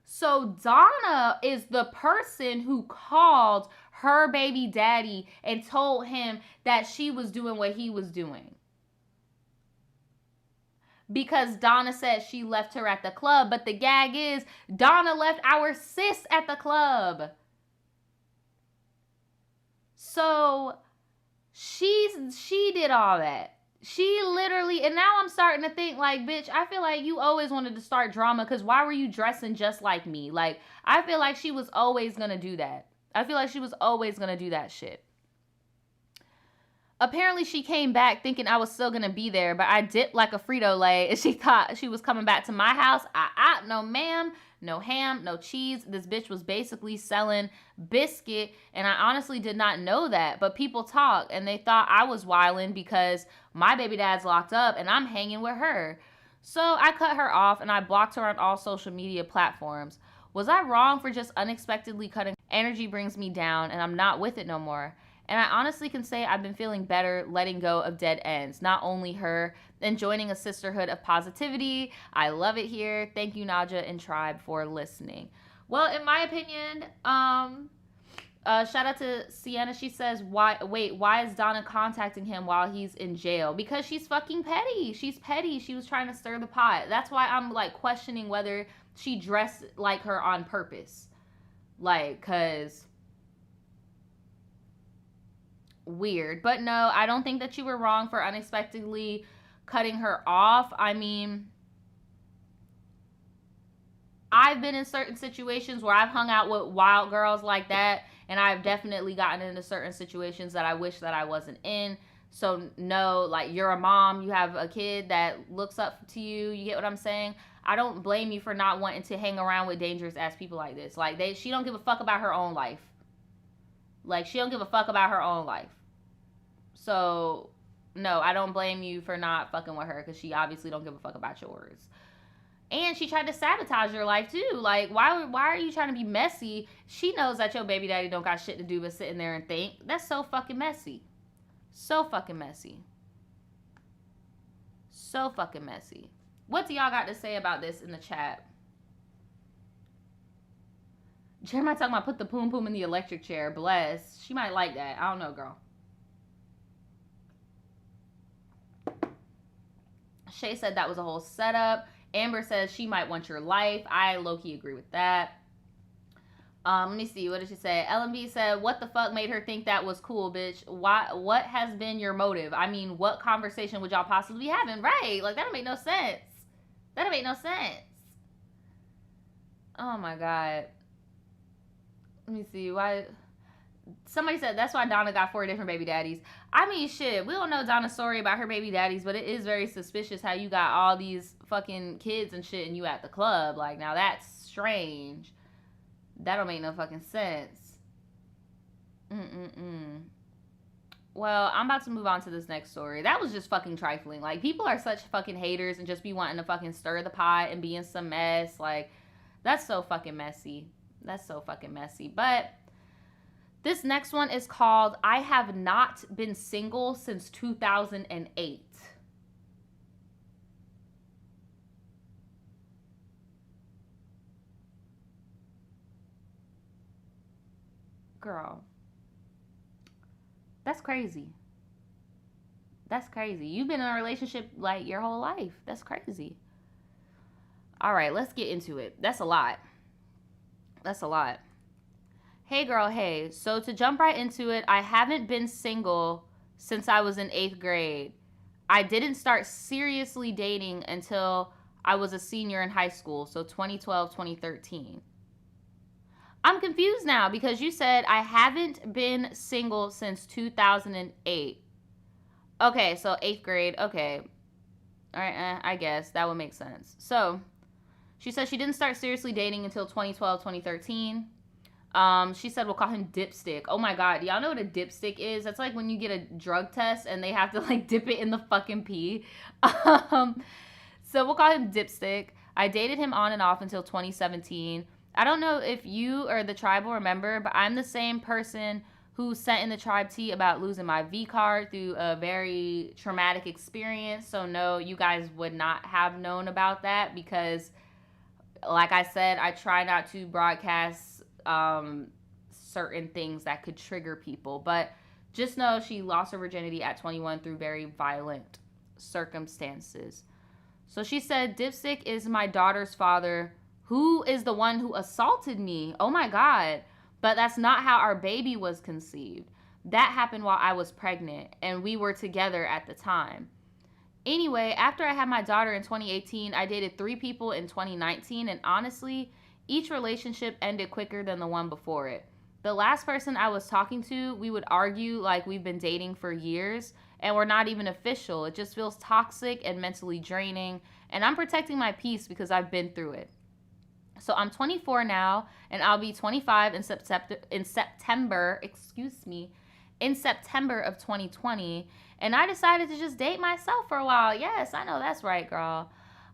So Donna is the person who called her baby daddy and told him that she was doing what he was doing. Because Donna said she left her at the club, but the gag is Donna left our sis at the club. So she did all that. She literally, and now I'm starting to think like, bitch, I feel like you always wanted to start drama because why were you dressing just like me? Like, I feel like she was always going to do that. I feel like she was always going to do that shit. Apparently, she came back thinking I was still going to be there, but I dipped like a Frito-Lay, and she thought she was coming back to my house. No ma'am, no ham, no cheese. This bitch was basically selling biscuit, and I honestly did not know that, but people talk, and they thought I was wilding because my baby dad's locked up, and I'm hanging with her. So I cut her off, and I blocked her on all social media platforms. Was I wrong for just unexpectedly cutting? Energy brings me down, and I'm not with it no more. And I honestly can say I've been feeling better letting go of dead ends. Not only her, and joining a sisterhood of positivity. I love it here. Thank you, Naja and Tribe, for listening. Well, in my opinion, shout out to Sienna. She says, why is Donna contacting him while he's in jail? Because she's fucking petty. She's petty. She was trying to stir the pot. That's why I'm like questioning whether she dressed like her on purpose. Like, cause weird. But no, I don't think that you were wrong for unexpectedly cutting her off. I mean, I've been in certain situations where I've hung out with wild girls like that, and I've definitely gotten into certain situations that I wish that I wasn't in. So no, like, you're a mom, you have a kid that looks up to you, you get what I'm saying? I don't blame you for not wanting to hang around with dangerous ass people like this. Like, she don't give a fuck about her own life. Like, she don't give a fuck about her own life. So, no, I don't blame you for not fucking with her because she obviously don't give a fuck about yours. And she tried to sabotage your life too. Like, why are you trying to be messy? She knows that your baby daddy don't got shit to do but sitting there and think. That's so fucking messy. So fucking messy. So fucking messy. What do y'all got to say about this in the chat? Jeremiah talking about put the poom poom in the electric chair. Bless. She might like that. I don't know, girl. Shay said that was a whole setup. Amber says she might want your life. I low-key agree with that. Let me see. What did she say? LMB said, what the fuck made her think that was cool, bitch? What has been your motive? I mean, what conversation would y'all possibly be having? Right. Like, that don't make no sense. That don't make no sense. Oh, my God. Let me see. Why? Somebody said that's why Donna got 4 different baby daddies. I mean, shit, we don't know Donna's story about her baby daddies, but it is very suspicious how you got all these fucking kids and shit and you at the club. Like, now that's strange. That don't make no fucking sense. Well, I'm about to move on to this next story. That was just fucking trifling. Like, people are such fucking haters and just be wanting to fucking stir the pot and be in some mess. Like, that's so fucking messy. That's so fucking messy. But this next one is called I Have Not Been Single Since 2008. Girl, that's crazy. That's crazy. You've been in a relationship like your whole life. That's crazy. All right, let's get into it. That's a lot. That's a lot. Hey girl, hey. So to jump right into it, I haven't been single since I was in 8th grade. I didn't start seriously dating until I was a senior in high school, so 2012, 2013. I'm confused now because you said I haven't been single since 2008. Okay, so 8th grade. Okay. All right, I guess that would make sense. So she said she didn't start seriously dating until 2012, 2013. She said we'll call him Dipstick. Oh my God. Y'all know what a dipstick is? That's like when you get a drug test and they have to like dip it in the fucking pee. So we'll call him Dipstick. I dated him on and off until 2017. I don't know if you or the tribe will remember, but I'm the same person who sent in the tribe tea about losing my V card through a very traumatic experience. So no, you guys would not have known about that because, like I said, I try not to broadcast certain things that could trigger people. But just know she lost her virginity at 21 through very violent circumstances. So she said, Dipstick is my daughter's father, who is the one who assaulted me. Oh my God. But that's not how our baby was conceived. That happened while I was pregnant, and we were together at the time. Anyway, after I had my daughter in 2018, I dated 3 people in 2019, and honestly, each relationship ended quicker than the one before it. The last person I was talking to, we would argue like we've been dating for years, and we're not even official. It just feels toxic and mentally draining, and I'm protecting my peace because I've been through it. So I'm 24 now, and I'll be 25 in September, in September of 2020. And I decided to just date myself for a while. Yes, I know that's right, girl.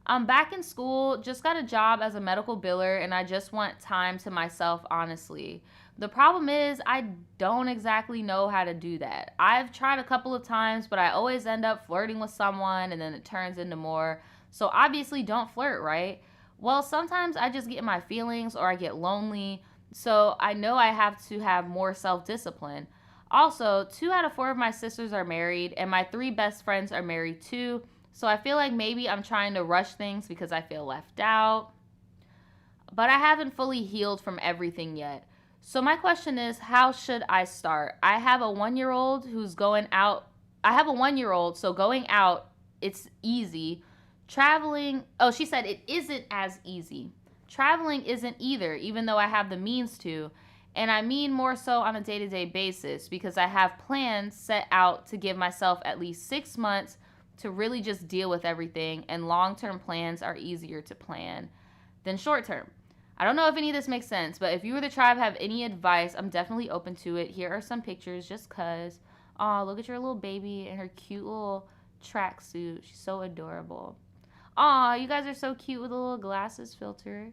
I'm back in school, just got a job as a medical biller, and I just want time to myself, honestly. The problem is I don't exactly know how to do that. I've tried a couple of times, but I always end up flirting with someone, and then it turns into more. So obviously don't flirt, right? Well, sometimes I just get in my feelings or I get lonely. So I know I have to have more self-discipline. Also, 2 out of 4 of my sisters are married, and my 3 best friends are married too. So I feel like maybe I'm trying to rush things because I feel left out. But I haven't fully healed from everything yet. So my question is, how should I start? I have a 1-year-old who's going out. I have a 1-year-old, so going out, it's easy. Traveling, oh, she said it isn't as easy. Traveling isn't either, even though I have the means to. And I mean more so on a day-to-day basis because I have plans set out to give myself at least 6 months to really just deal with everything, and long-term plans are easier to plan than short-term. I don't know if any of this makes sense, but if you or the tribe have any advice, I'm definitely open to it. Here are some pictures just cuz. Oh, look at your little baby in her cute little tracksuit. She's so adorable. Aw, you guys are so cute with a little glasses filter.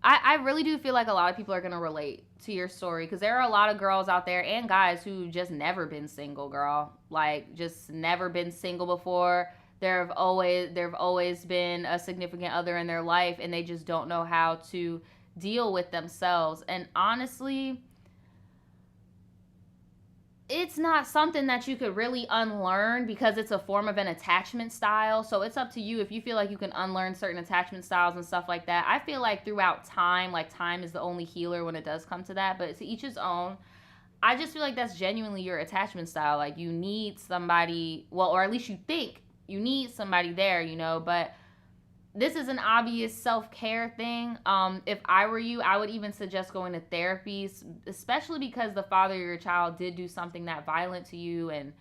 I really do feel like a lot of people are going to relate to your story because there are a lot of girls out there and guys who just never been single, girl. Like, just never been single before. There have always been a significant other in their life, and they just don't know how to deal with themselves. And honestly, it's not something that you could really unlearn because it's a form of an attachment style. So it's up to you if you feel like you can unlearn certain attachment styles and stuff like that. I feel like throughout time, like time is the only healer when it does come to that, but to each his own. I just feel like that's genuinely your attachment style. Like you need somebody, well, or at least you think you need somebody there, you know, but this is an obvious self-care thing. If I were you, I would even suggest going to therapy, especially because the father of your child did do something that violent to you. And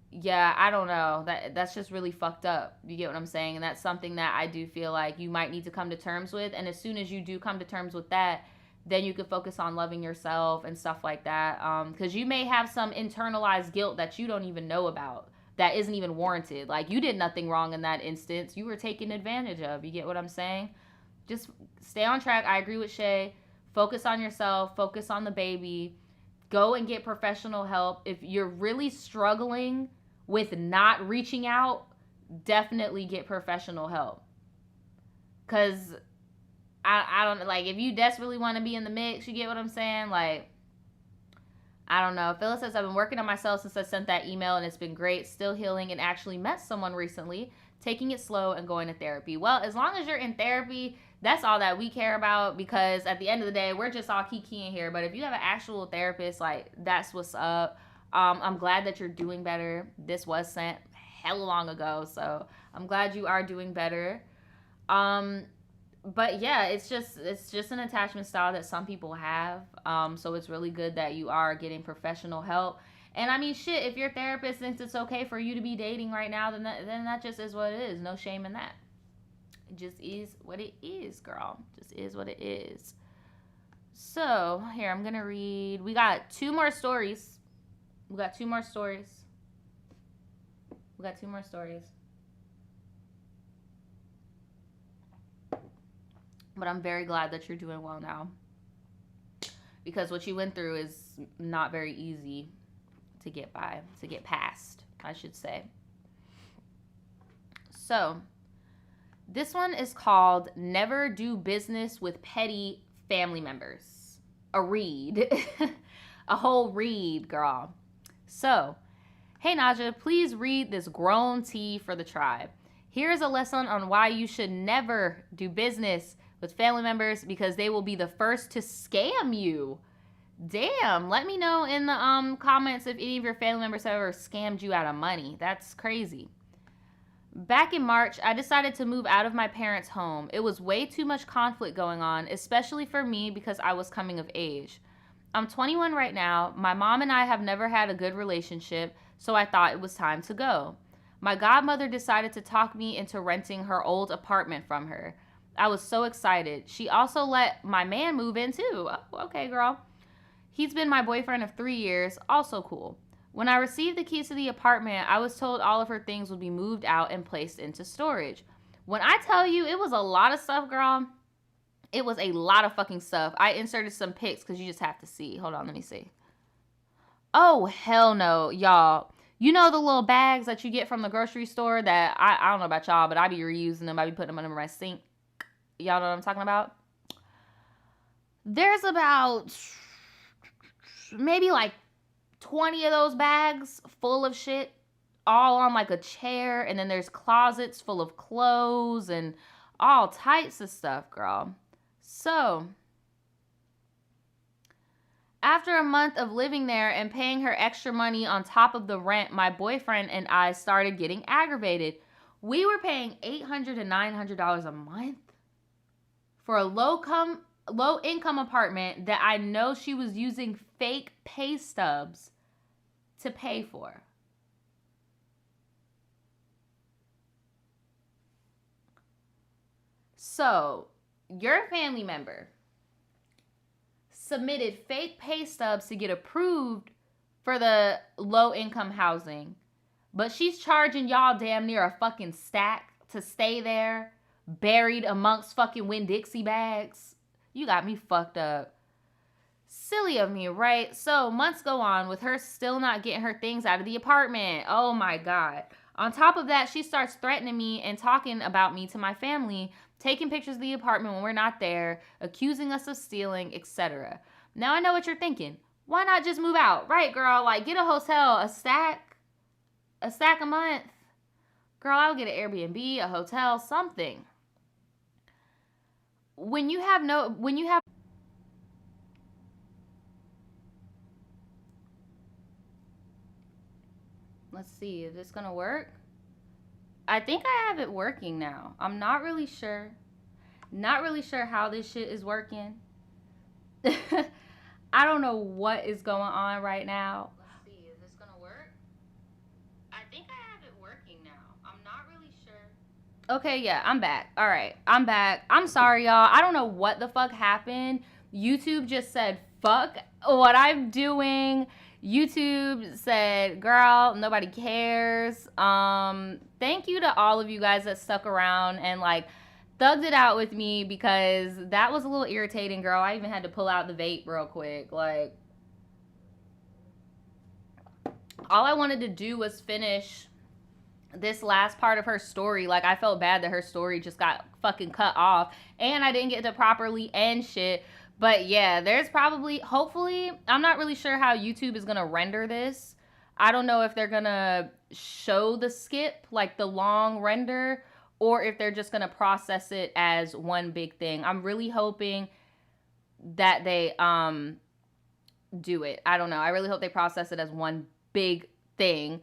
yeah, I don't know, that's just really fucked up. You get what I'm saying? And that's something that I do feel like you might need to come to terms with. And as soon as you do come to terms with that, then you can focus on loving yourself and stuff like that. Because you may have some internalized guilt that you don't even know about, that isn't even warranted. Like, you did nothing wrong in that instance. You were taken advantage of. You get what I'm saying? Just stay on track. I agree with Shay. Focus on yourself. Focus on the baby. Go and get professional help. If you're really struggling with not reaching out, definitely get professional help. Because I don't, like, if you desperately want to be in the mix, you get what I'm saying? Like, I don't know. Phyllis says, I've been working on myself since I sent that email, and it's been great. Still healing, and actually met someone recently, taking it slow and going to therapy. Well, as long as you're in therapy, that's all that we care about, because at the end of the day, we're just all kikiing here. But if you have an actual therapist, like, that's what's up. I'm glad that you're doing better. This was sent hella long ago, so I'm glad you are doing better. But yeah, it's just an attachment style that some people have. So it's really good that you are getting professional help. And I mean, shit, if your therapist thinks it's okay for you to be dating right now, then that just is what it is. No shame in that. It just is what it is, girl. Just is what it is. So here, I'm gonna read. We got 2 more stories. But I'm very glad that you're doing well now. because what you went through is not very easy to get past, I should say. So, this one is called Never Do Business with Petty Family Members. A read. A whole read, girl. So, hey Naja, please read this grown tea for the tribe. Here's a lesson on why you should never do business with family members because they will be the first to scam you. Damn, let me know in the comments if any of your family members have ever scammed you out of money. That's crazy. Back in March, I decided to move out of my parents' home. It was way too much conflict going on, especially for me because I was coming of age. I'm 21 right now. My mom and I have never had a good relationship, so I thought it was time to go. My godmother decided to talk me into renting her old apartment from her. I was so excited. She also let my man move in too. Oh, okay, girl. He's been my boyfriend of 3 years, also cool. When I received the keys to the apartment, I was told all of her things would be moved out and placed into storage. When I tell you it was a lot of stuff, girl, it was a lot of fucking stuff. I inserted some pics because you just have to see. Hold on, let me see. Oh, hell no, y'all. You know the little bags that you get from the grocery store that, I don't know about y'all, but I be reusing them. I be putting them under my sink. Y'all know what I'm talking about? There's about maybe like 20 of those bags full of shit, all on like a chair, and then there's closets full of clothes and all types of stuff, girl. So, after a month of living there and paying her extra money on top of the rent, my boyfriend and I started getting aggravated. We were paying $800 to $900 a month for a low-income apartment that I know she was using fake pay stubs to pay for. So, your family member submitted fake pay stubs to get approved for the low-income housing, but she's charging y'all damn near a fucking stack to stay there, buried amongst fucking Winn-Dixie bags. You got me fucked up. Silly of me, right? So months go on with her still not getting her things out of the apartment. Oh my God. On top of that, she starts threatening me and talking about me to my family, taking pictures of the apartment when we're not there, accusing us of stealing, etc. Now I know what you're thinking. Why not just move out? Right, girl? Like, get a hotel, a stack a month. Girl, I would get an Airbnb, a hotel, something. When you have let's see, is this gonna work? I think I have it working now. I'm not really sure. Not really sure how this shit is working. I don't know what is going on right now. Let's see, is this gonna work? I think I have it working now. I'm not really sure. Okay, yeah, I'm back. All right, I'm back. I'm sorry, y'all. I don't know what the fuck happened. YouTube just said, fuck what I'm doing. YouTube said, girl, nobody cares. Thank you to all of you guys that stuck around and like thugged it out with me because that was a little irritating, girl. I even had to pull out the vape real quick. Like, all I wanted to do was finish this last part of her story. Like, I felt bad that her story just got fucking cut off and I didn't get to properly end shit. But yeah, there's probably, hopefully, I'm not really sure how YouTube is going to render this. I don't know if they're going to show the skip, like the long render, or if they're just going to process it as one big thing. I'm really hoping that they do it. I don't know. I really hope they process it as one big thing.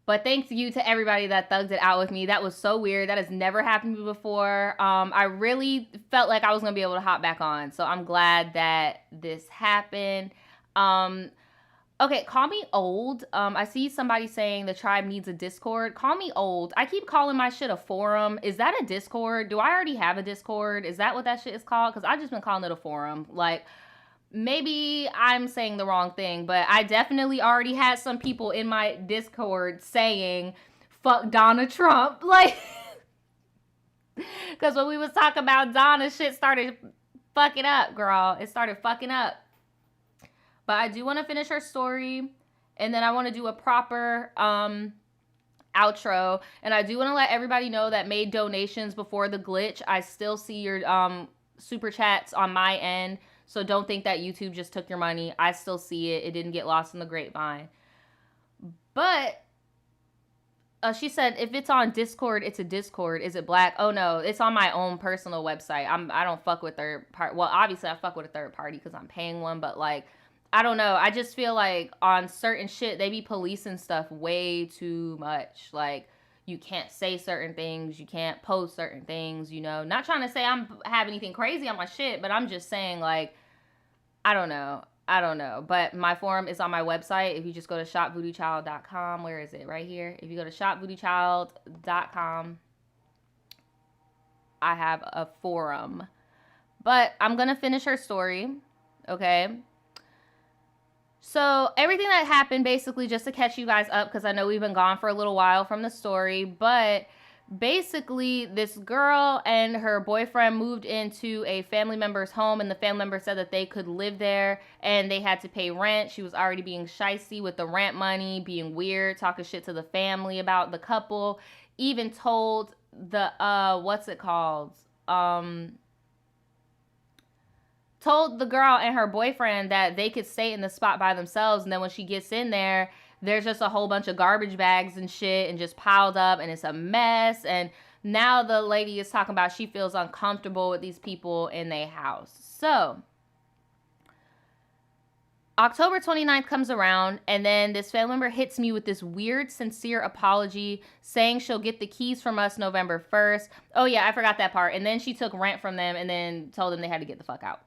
But thanks you to everybody that thugged it out with me. That was so weird. That has never happened to me before. I really felt like I was going to be able to hop back on. So I'm glad that this happened. Okay, call me old. I see somebody saying the tribe needs a Discord. Call me old. I keep calling my shit a forum. Is that a Discord? Do I already have a Discord? Is that what that shit is called? Because I've just been calling it a forum. Like, maybe I'm saying the wrong thing, but I definitely already had some people in my Discord saying, fuck Donna Trump. Like, because when we was talking about Donna, shit started fucking up, girl. It started fucking up. But I do want to finish her story, and then I want to do a proper outro. And I do want to let everybody know that made donations before the glitch. I still see your super chats on my end, so don't think that YouTube just took your money. I still see it. It didn't get lost in the grapevine. But she said, if it's on Discord, it's a Discord. Is it black? Oh no, it's on my own personal website. I don't fuck with third party. Well, obviously I fuck with a third party because I'm paying one, but like, I don't know. I just feel like on certain shit, they be policing stuff way too much. Like, you can't say certain things. You can't post certain things, you know. Not trying to say have anything crazy on my shit, but I'm just saying, like, I don't know. But my forum is on my website. If you just go to shopvoodoochild.com, where is it? Right here. If you go to shopvoodoochild.com, I have a forum. But I'm going to finish her story, okay? So everything that happened, basically, just to catch you guys up, because I know we've been gone for a little while from the story, but basically this girl and her boyfriend moved into a family member's home, and the family member said that they could live there and they had to pay rent. She was already being shysty with the rent money, being weird, talking shit to the family about the couple, even told the told the girl and her boyfriend that they could stay in the spot by themselves, and then when she gets in there, there's just a whole bunch of garbage bags and shit and just piled up, and it's a mess. And now the lady is talking about she feels uncomfortable with these people in their house. So October 29th comes around, and then this family member hits me with this weird, sincere apology saying she'll get the keys from us November 1st. Oh yeah, I forgot that part. And then she took rent from them and then told them they had to get the fuck out.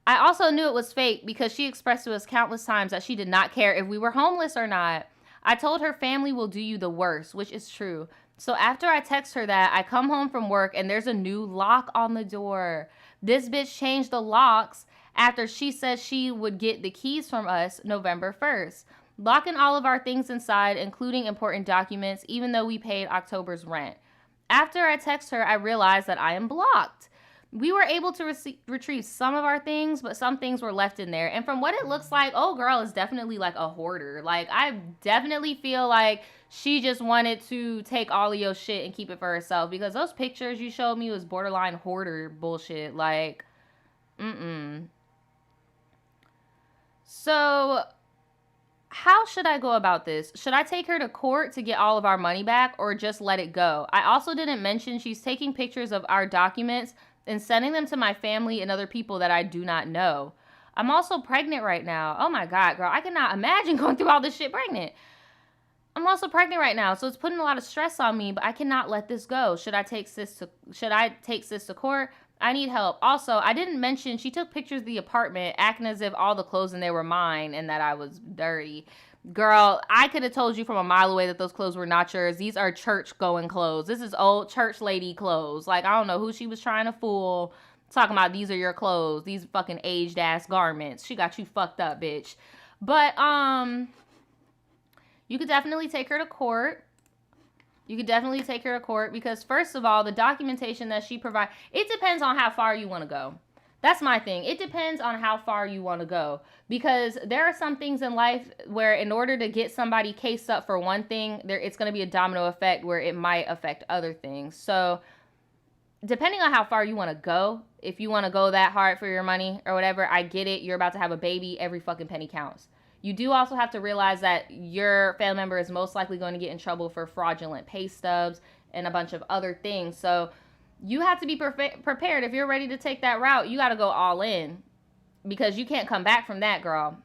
I also knew it was fake because she expressed to us countless times that she did not care if we were homeless or not. I told her family will do you the worst, which is true. So after I text her that, I come home from work and there's a new lock on the door. This bitch changed the locks after she said she would get the keys from us November 1st, locking all of our things inside, including important documents, even though we paid October's rent. After I text her, I realized that I am blocked. We were able to retrieve some of our things, but some things were left in there. And from what it looks like, old girl is definitely like a hoarder. Like, I definitely feel like she just wanted to take all of your shit and keep it for herself, because those pictures you showed me was borderline hoarder bullshit. Like, So how should I go about this? Should I take her to court to get all of our money back, or just let it go? I also didn't mention she's taking pictures of our documents and sending them to my family and other people that I do not know. I'm also pregnant right now. Oh my God, girl. I cannot imagine going through all this shit pregnant. I'm also pregnant right now, so it's putting a lot of stress on me, but I cannot let this go. Should I take sis to court? I need help. Also, I didn't mention she took pictures of the apartment acting as if all the clothes in there were mine and that I was dirty. Girl, I could have told you from a mile away that those clothes were not yours. These are church-going clothes. This is old church lady clothes. Like, I don't know who she was trying to fool. Talking about these are your clothes. These fucking aged-ass garments. She got you fucked up, bitch. But, you could definitely take her to court. Because, first of all, the documentation that she provides, it depends on how far you want to go. That's my thing. It depends on how far you want to go, because there are some things in life where in order to get somebody cased up for one thing, it's going to be a domino effect where it might affect other things. So depending on how far you want to go, if you want to go that hard for your money or whatever, I get it. You're about to have a baby. Every fucking penny counts. You do also have to realize that your family member is most likely going to get in trouble for fraudulent pay stubs and a bunch of other things. So you have to be prepared. If you're ready to take that route, you got to go all in, because you can't come back from that, girl.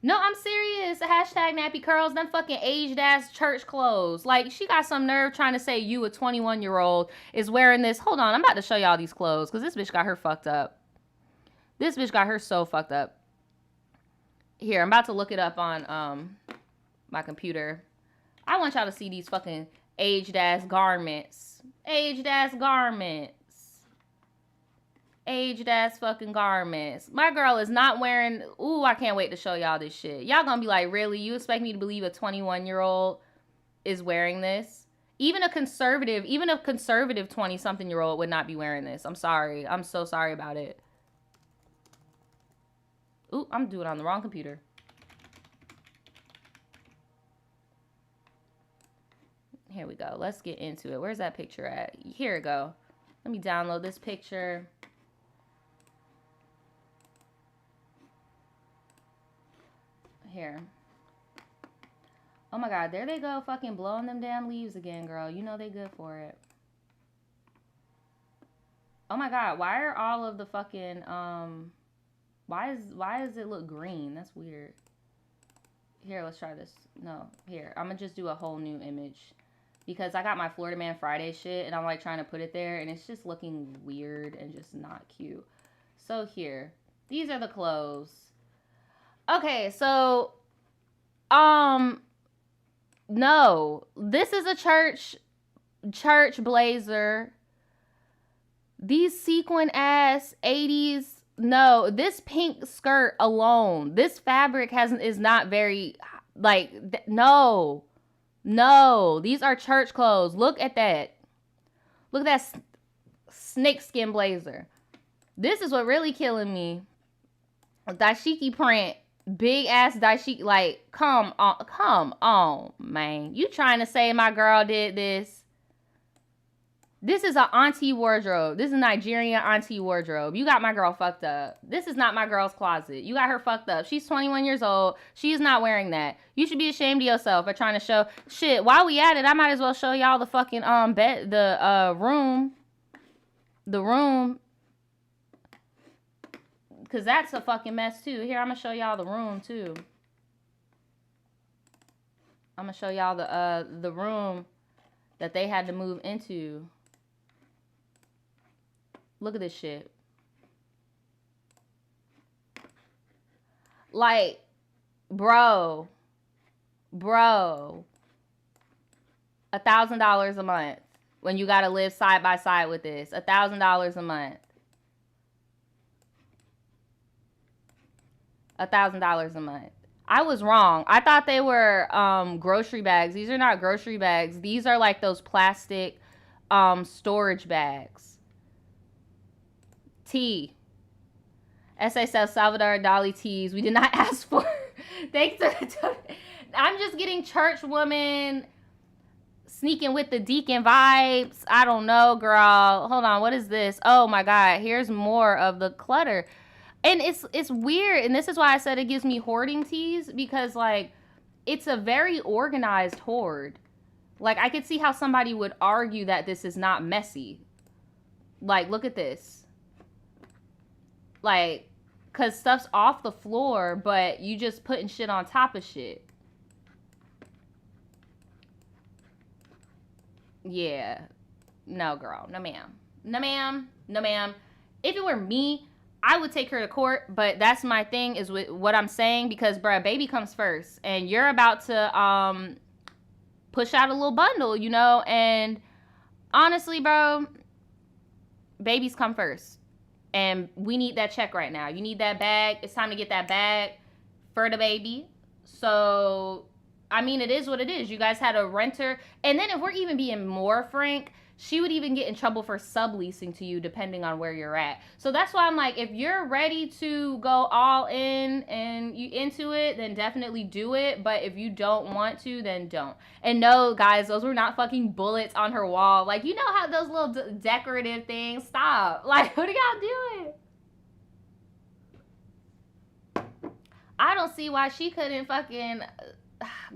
No, I'm serious. Hashtag nappy curls, them fucking aged ass church clothes. Like, she got some nerve trying to say you, a 21-year-old, is wearing this. Hold on, I'm about to show y'all these clothes, because this bitch got her fucked up. This bitch got her so fucked up. Here, I'm about to look it up on my computer. I want y'all to see these fucking aged ass garments. Aged ass fucking garments. My girl is not wearing. Ooh, I can't wait to show y'all this shit. Y'all gonna be like, really? You expect me to believe a 21-year-old is wearing this? Even a conservative 20-something-year-old would not be wearing this. I'm sorry. I'm so sorry about it. Ooh, I'm doing it on the wrong computer. Here we go. Let's get into it. Where's that picture at? Here we go. Let me download this picture. Here. Oh my God, there they go, fucking blowing them damn leaves again, girl. You know they good for it. Oh my God, why are all of the fucking why does it look green? That's weird. Here, let's try this. No, here. I'm gonna just do a whole new image because I got my Florida Man Friday shit and I'm like trying to put it there and it's just looking weird and just not cute. So here, these are the clothes. Okay, so no, this is a church blazer. These sequin ass 80s. No, this pink skirt alone. This fabric is not very like no. These are church clothes. Look at that. Look at that snakeskin blazer. This is what really killing me. Dashiki print. Big ass dashiki, like, come on, man. You trying to say my girl did this? This is an auntie wardrobe. This is Nigerian auntie wardrobe. You got my girl fucked up. This is not my girl's closet. You got her fucked up. She's 21 years old. She is not wearing that. You should be ashamed of yourself for trying to show shit. While we at it, I might as well show y'all the fucking bed, the room. The room. Because that's a fucking mess, too. Here, I'm going to show y'all the room, too. I'm going to show y'all the room that they had to move into. Look at this shit. Like, bro. $1,000 a month. When you got to live side by side with this. $1,000 a month. $1,000 a month. I was wrong. I thought they were grocery bags. These are not grocery bags. These are like those plastic storage bags. Tea. S.A. Salvador Dali teas. We did not ask for. Thanks to I'm just getting church woman sneaking with the deacon vibes. I don't know, girl. Hold on. What is this? Oh my God. Here's more of the clutter. And it's weird, and this is why I said it gives me hoarding teas, because, like, it's a very organized hoard. Like, I could see how somebody would argue that this is not messy. Like, look at this. Like, because stuff's off the floor, but you just putting shit on top of shit. Yeah. No, girl. No, ma'am. No, ma'am. No, ma'am. If it were me, I would take her to court, but that's my thing is with what I'm saying, because, bruh, baby comes first, and you're about to push out a little bundle, you know, and honestly, bro, babies come first, and we need that check right now. You need that bag. It's time to get that bag for the baby. So, I mean, it is what it is. You guys had a renter, and then if we're even being more frank, she would even get in trouble for subleasing to you depending on where you're at. So that's why I'm like, if you're ready to go all in and you into it, then definitely do it. But if you don't want to, then don't. And no, guys, those were not fucking bullets on her wall. Like, you know how those little decorative things? Stop. Like, what are y'all doing? I don't see why she couldn't fucking...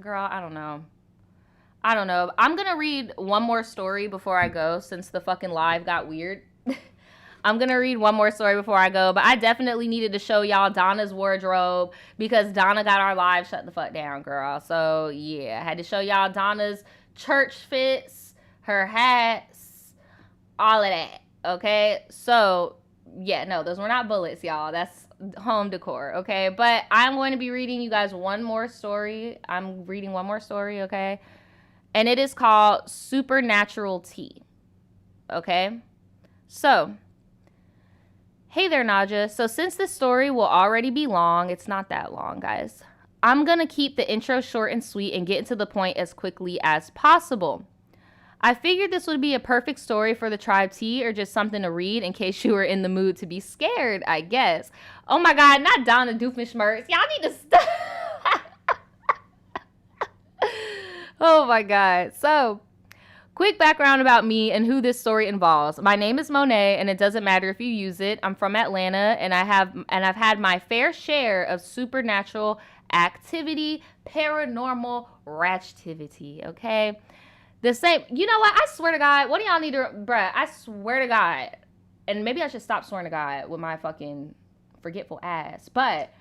Girl, I don't know. I'm going to read one more story before I go, since the fucking live got weird. I'm going to read one more story before I go, but I definitely needed to show y'all Donna's wardrobe, because Donna got our live shut the fuck down, girl. So, yeah, I had to show y'all Donna's church fits, her hats, all of that, okay? So, yeah, no, those were not bullets, y'all. That's home decor, okay? But I'm going to be reading you guys one more story. I'm reading one more story, okay? And it is called Supernatural Tea. Okay? So, hey there, Naja. So since this story will already be long, it's not that long, guys. I'm going to keep the intro short and sweet and get into the point as quickly as possible. I figured this would be a perfect story for the tribe tea or just something to read in case you were in the mood to be scared, I guess. Oh my God, not Donna Doofenshmirtz. Y'all need to stop. Oh my God. So, quick background about me and who this story involves. My name is Monet, and it doesn't matter if you use it. I'm from Atlanta, and I've had my fair share of supernatural activity, paranormal ratchtivity, okay? The same, you know what? I swear to God, what do y'all need to, bruh, I swear to God, and maybe I should stop swearing to God with my fucking forgetful ass, but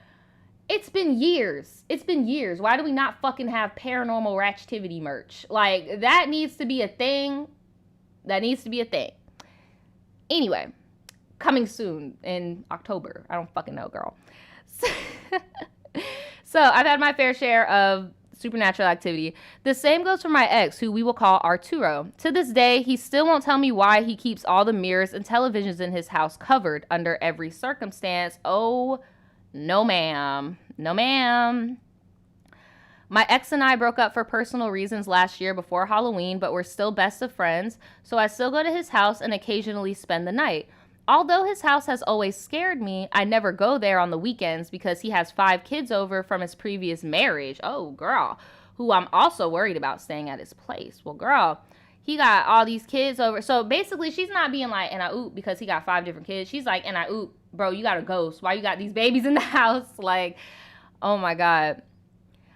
it's been years. It's been years. Why do we not fucking have paranormal ratchtivity merch? Like, that needs to be a thing. That needs to be a thing. Anyway, coming soon in October. I don't fucking know, girl. So I've had my fair share of supernatural activity. The same goes for my ex, who we will call Arturo. To this day, he still won't tell me why he keeps all the mirrors and televisions in his house covered under every circumstance. Oh, no, ma'am. No, ma'am. My ex and I broke up for personal reasons last year before Halloween, but we're still best of friends, so I still go to his house and occasionally spend the night. Although his house has always scared me, I never go there on the weekends because he has 5 kids over from his previous marriage. Oh, girl. Who I'm also worried about staying at his place. Well, girl, he got all these kids over. So basically, she's not being like, and I oop, because he got 5 different kids. She's like, and I oop, bro, you got a ghost. Why you got these babies in the house? Like, oh my God.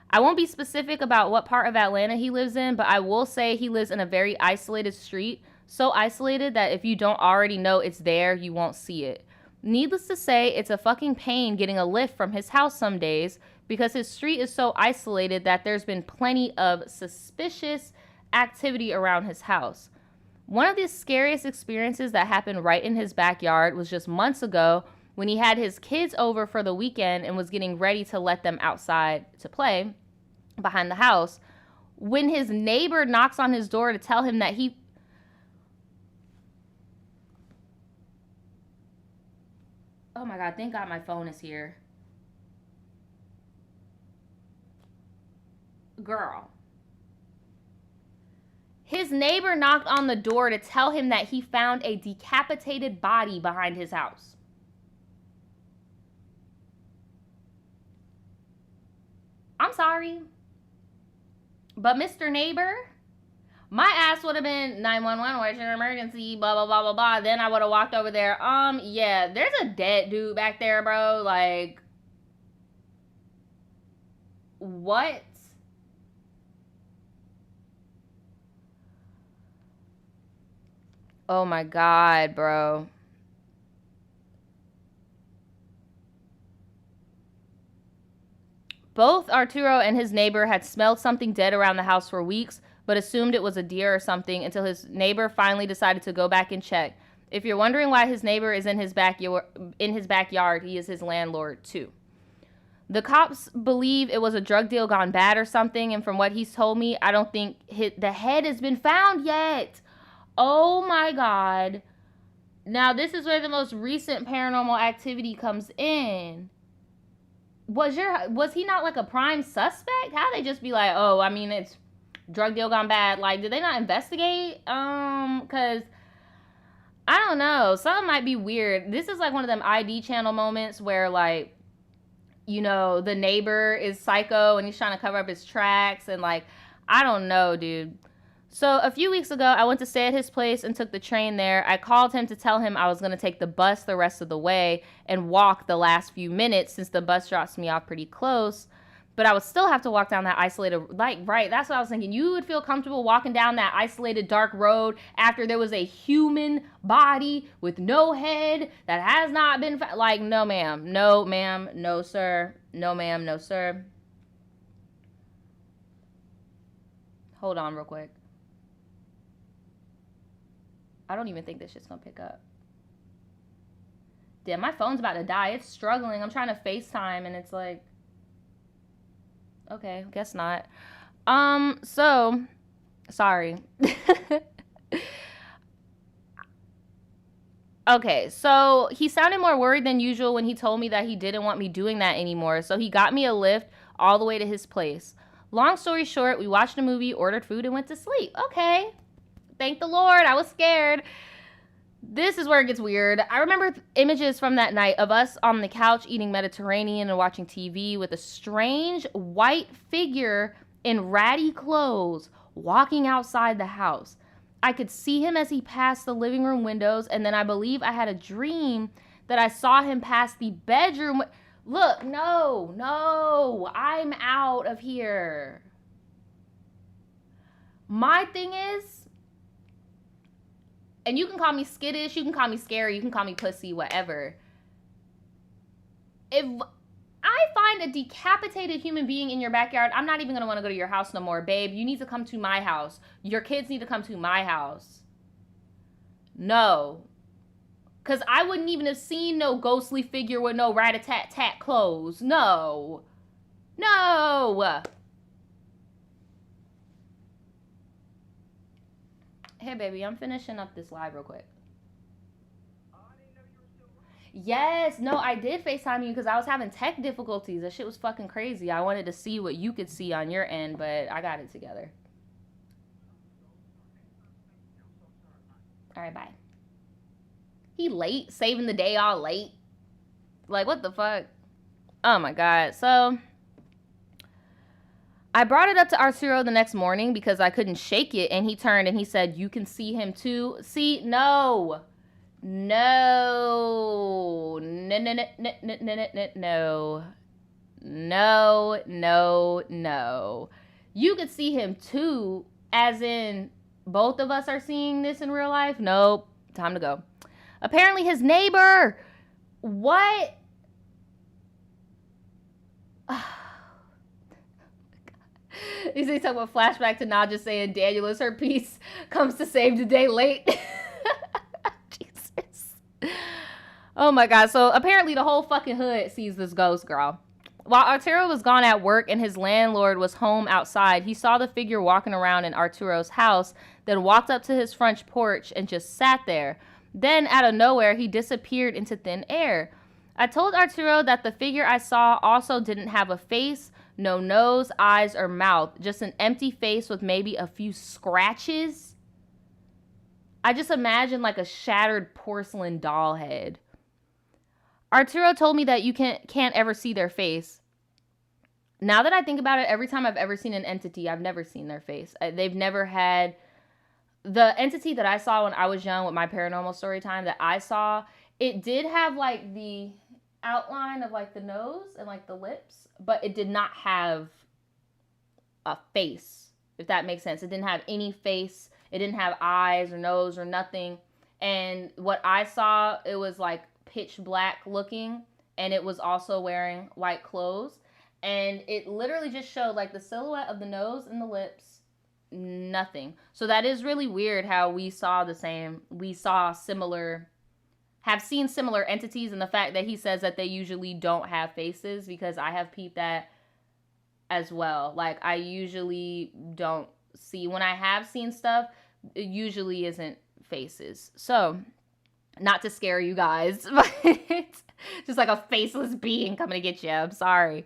I won't be specific about what part of Atlanta he lives in, but I will say he lives in a very isolated street. So isolated that if you don't already know it's there, you won't see it. Needless to say, it's a fucking pain getting a lift from his house some days because his street is so isolated that there's been plenty of suspicious activity around his house. One of the scariest experiences that happened right in his backyard was just months ago when he had his kids over for the weekend and was getting ready to let them outside to play behind the house. When his neighbor knocks on his door to tell him that he... Oh my God, thank God my phone is here. Girl. His neighbor knocked on the door to tell him that he found a decapitated body behind his house. I'm sorry. But Mr. Neighbor, my ass would have been 911, what's your emergency, blah, blah, blah, blah, blah. Then I would have walked over there. Yeah, there's a dead dude back there, bro. Like, what? Oh my God, bro. Both Arturo and his neighbor had smelled something dead around the house for weeks, but assumed it was a deer or something until his neighbor finally decided to go back and check. If you're wondering why his neighbor is in his backyard, he is his landlord too. The cops believe it was a drug deal gone bad or something, and from what he's told me, I don't think the head has been found yet. Oh my God. Now, this is where the most recent paranormal activity comes in. Was he not like a prime suspect? How they just be like, oh, I mean, it's drug deal gone bad. Like, did they not investigate? Because I don't know. Something might be weird. This is like one of them ID channel moments where, like, you know, the neighbor is psycho and he's trying to cover up his tracks. And, like, I don't know, dude. So a few weeks ago, I went to stay at his place and took the train there. I called him to tell him I was going to take the bus the rest of the way and walk the last few minutes since the bus drops me off pretty close. But I would still have to walk down that isolated, like, right, that's what I was thinking. You would feel comfortable walking down that isolated dark road after there was a human body with no head that has not been, like, no ma'am, no ma'am, no sir, no ma'am, no sir. Hold on real quick. I don't even think this shit's gonna pick up. Damn, my phone's about to die. It's struggling. I'm trying to FaceTime and it's like... Okay, guess not. So... Sorry. Okay, so he sounded more worried than usual when he told me that he didn't want me doing that anymore. So he got me a lift all the way to his place. Long story short, we watched a movie, ordered food, and went to sleep. Okay. Thank the Lord. I was scared. This is where it gets weird. I remember images from that night of us on the couch eating Mediterranean and watching TV with a strange white figure in ratty clothes walking outside the house. I could see him as he passed the living room windows, and then I believe I had a dream that I saw him pass the bedroom. Look, no, I'm out of here. My thing is, and you can call me skittish, you can call me scary, you can call me pussy, whatever. If I find a decapitated human being in your backyard, I'm not even going to want to go to your house no more. Babe, you need to come to my house. Your kids need to come to my house. No. Because I wouldn't even have seen no ghostly figure with no rat-a-tat-tat clothes. No. Hey, baby, I'm finishing up this live real quick. Yes, no, I did FaceTime you because I was having tech difficulties. That shit was fucking crazy. I wanted to see what you could see on your end, but I got it together. All right, bye. He late, saving the day all late. Like, what the fuck? Oh my God. So I brought it up to Arturo the next morning because I couldn't shake it, and he turned and he said, "You can see him too." See, no. No. No, no, no, no, no, no, no, no. No. You could see him too, as in both of us are seeing this in real life. Nope. Time to go. Apparently his neighbor. What? Is he talking about flashback to Naja saying Daniel is her piece, comes to save the day late? Jesus. Oh my God. So apparently the whole fucking hood sees this ghost, girl. While Arturo was gone at work and his landlord was home outside, he saw the figure walking around in Arturo's house, then walked up to his front porch and just sat there. Then, out of nowhere, he disappeared into thin air. I told Arturo that the figure I saw also didn't have a face, no nose, eyes, or mouth, just an empty face with maybe a few scratches. I just imagine like a shattered porcelain doll head. Arturo told me that you can't ever see their face. Now that I think about it, every time I've ever seen an entity, I've never seen their face. They've never had... The entity that I saw when I was young with my paranormal story time that I saw, it did have like the outline of like the nose and like the lips, but it did not have a face, if that makes sense. It didn't have any face. It didn't have eyes or nose or nothing. And what I saw, it was like pitch black looking, and it was also wearing white clothes. And it literally just showed like the silhouette of the nose and the lips. Nothing. So that is really weird how we have seen similar entities, and the fact that he says that they usually don't have faces, because I have peeped that as well. Like, I usually don't see, when I have seen stuff, it usually isn't faces. So, not to scare you guys, but just like a faceless being coming to get you. I'm sorry.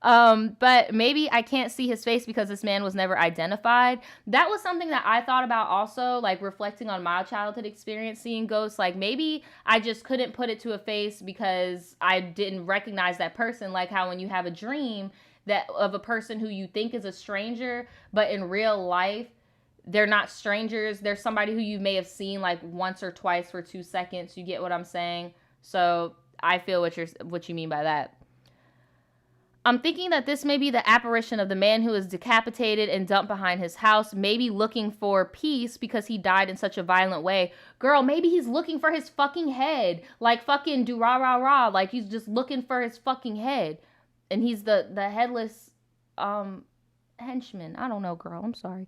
But maybe I can't see his face because this man was never identified. That was something that I thought about also, like reflecting on my childhood experience seeing ghosts. Like maybe I just couldn't put it to a face because I didn't recognize that person. Like how when you have a dream that of a person who you think is a stranger, but in real life, they're not strangers. They're somebody who you may have seen like once or twice for 2 seconds. You get what I'm saying? So I feel what you mean by that. I'm thinking that this may be the apparition of the man who is decapitated and dumped behind his house, maybe looking for peace because he died in such a violent way. Girl, maybe he's looking for his fucking head. Like fucking do-rah-rah-rah. Like he's just looking for his fucking head. And he's the headless henchman. I don't know, girl. I'm sorry.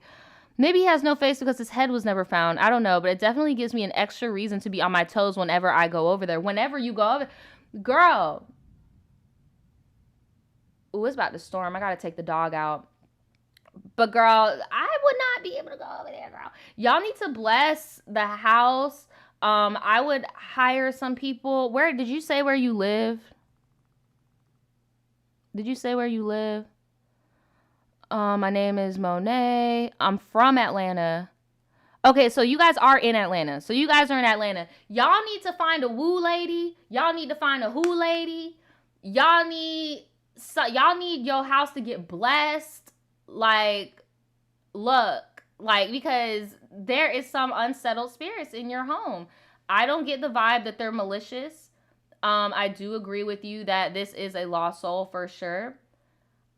Maybe he has no face because his head was never found. I don't know, but it definitely gives me an extra reason to be on my toes whenever I go over there. Whenever you go over... Girl... Ooh, it's about to storm. I gotta take the dog out. But girl, I would not be able to go over there, girl. Y'all need to bless the house. I would hire some people. Where did you say where you live? Did you say where you live? My name is Monet. I'm from Atlanta. Okay, so you guys are in Atlanta. So you guys are in Atlanta. Y'all need to find a woo lady. Y'all need to find a who lady. Y'all need y'all need your house to get blessed. Like, look, like, because there is some unsettled spirits in your home. I don't get the vibe that they're malicious. I do agree with you that this is a lost soul for sure.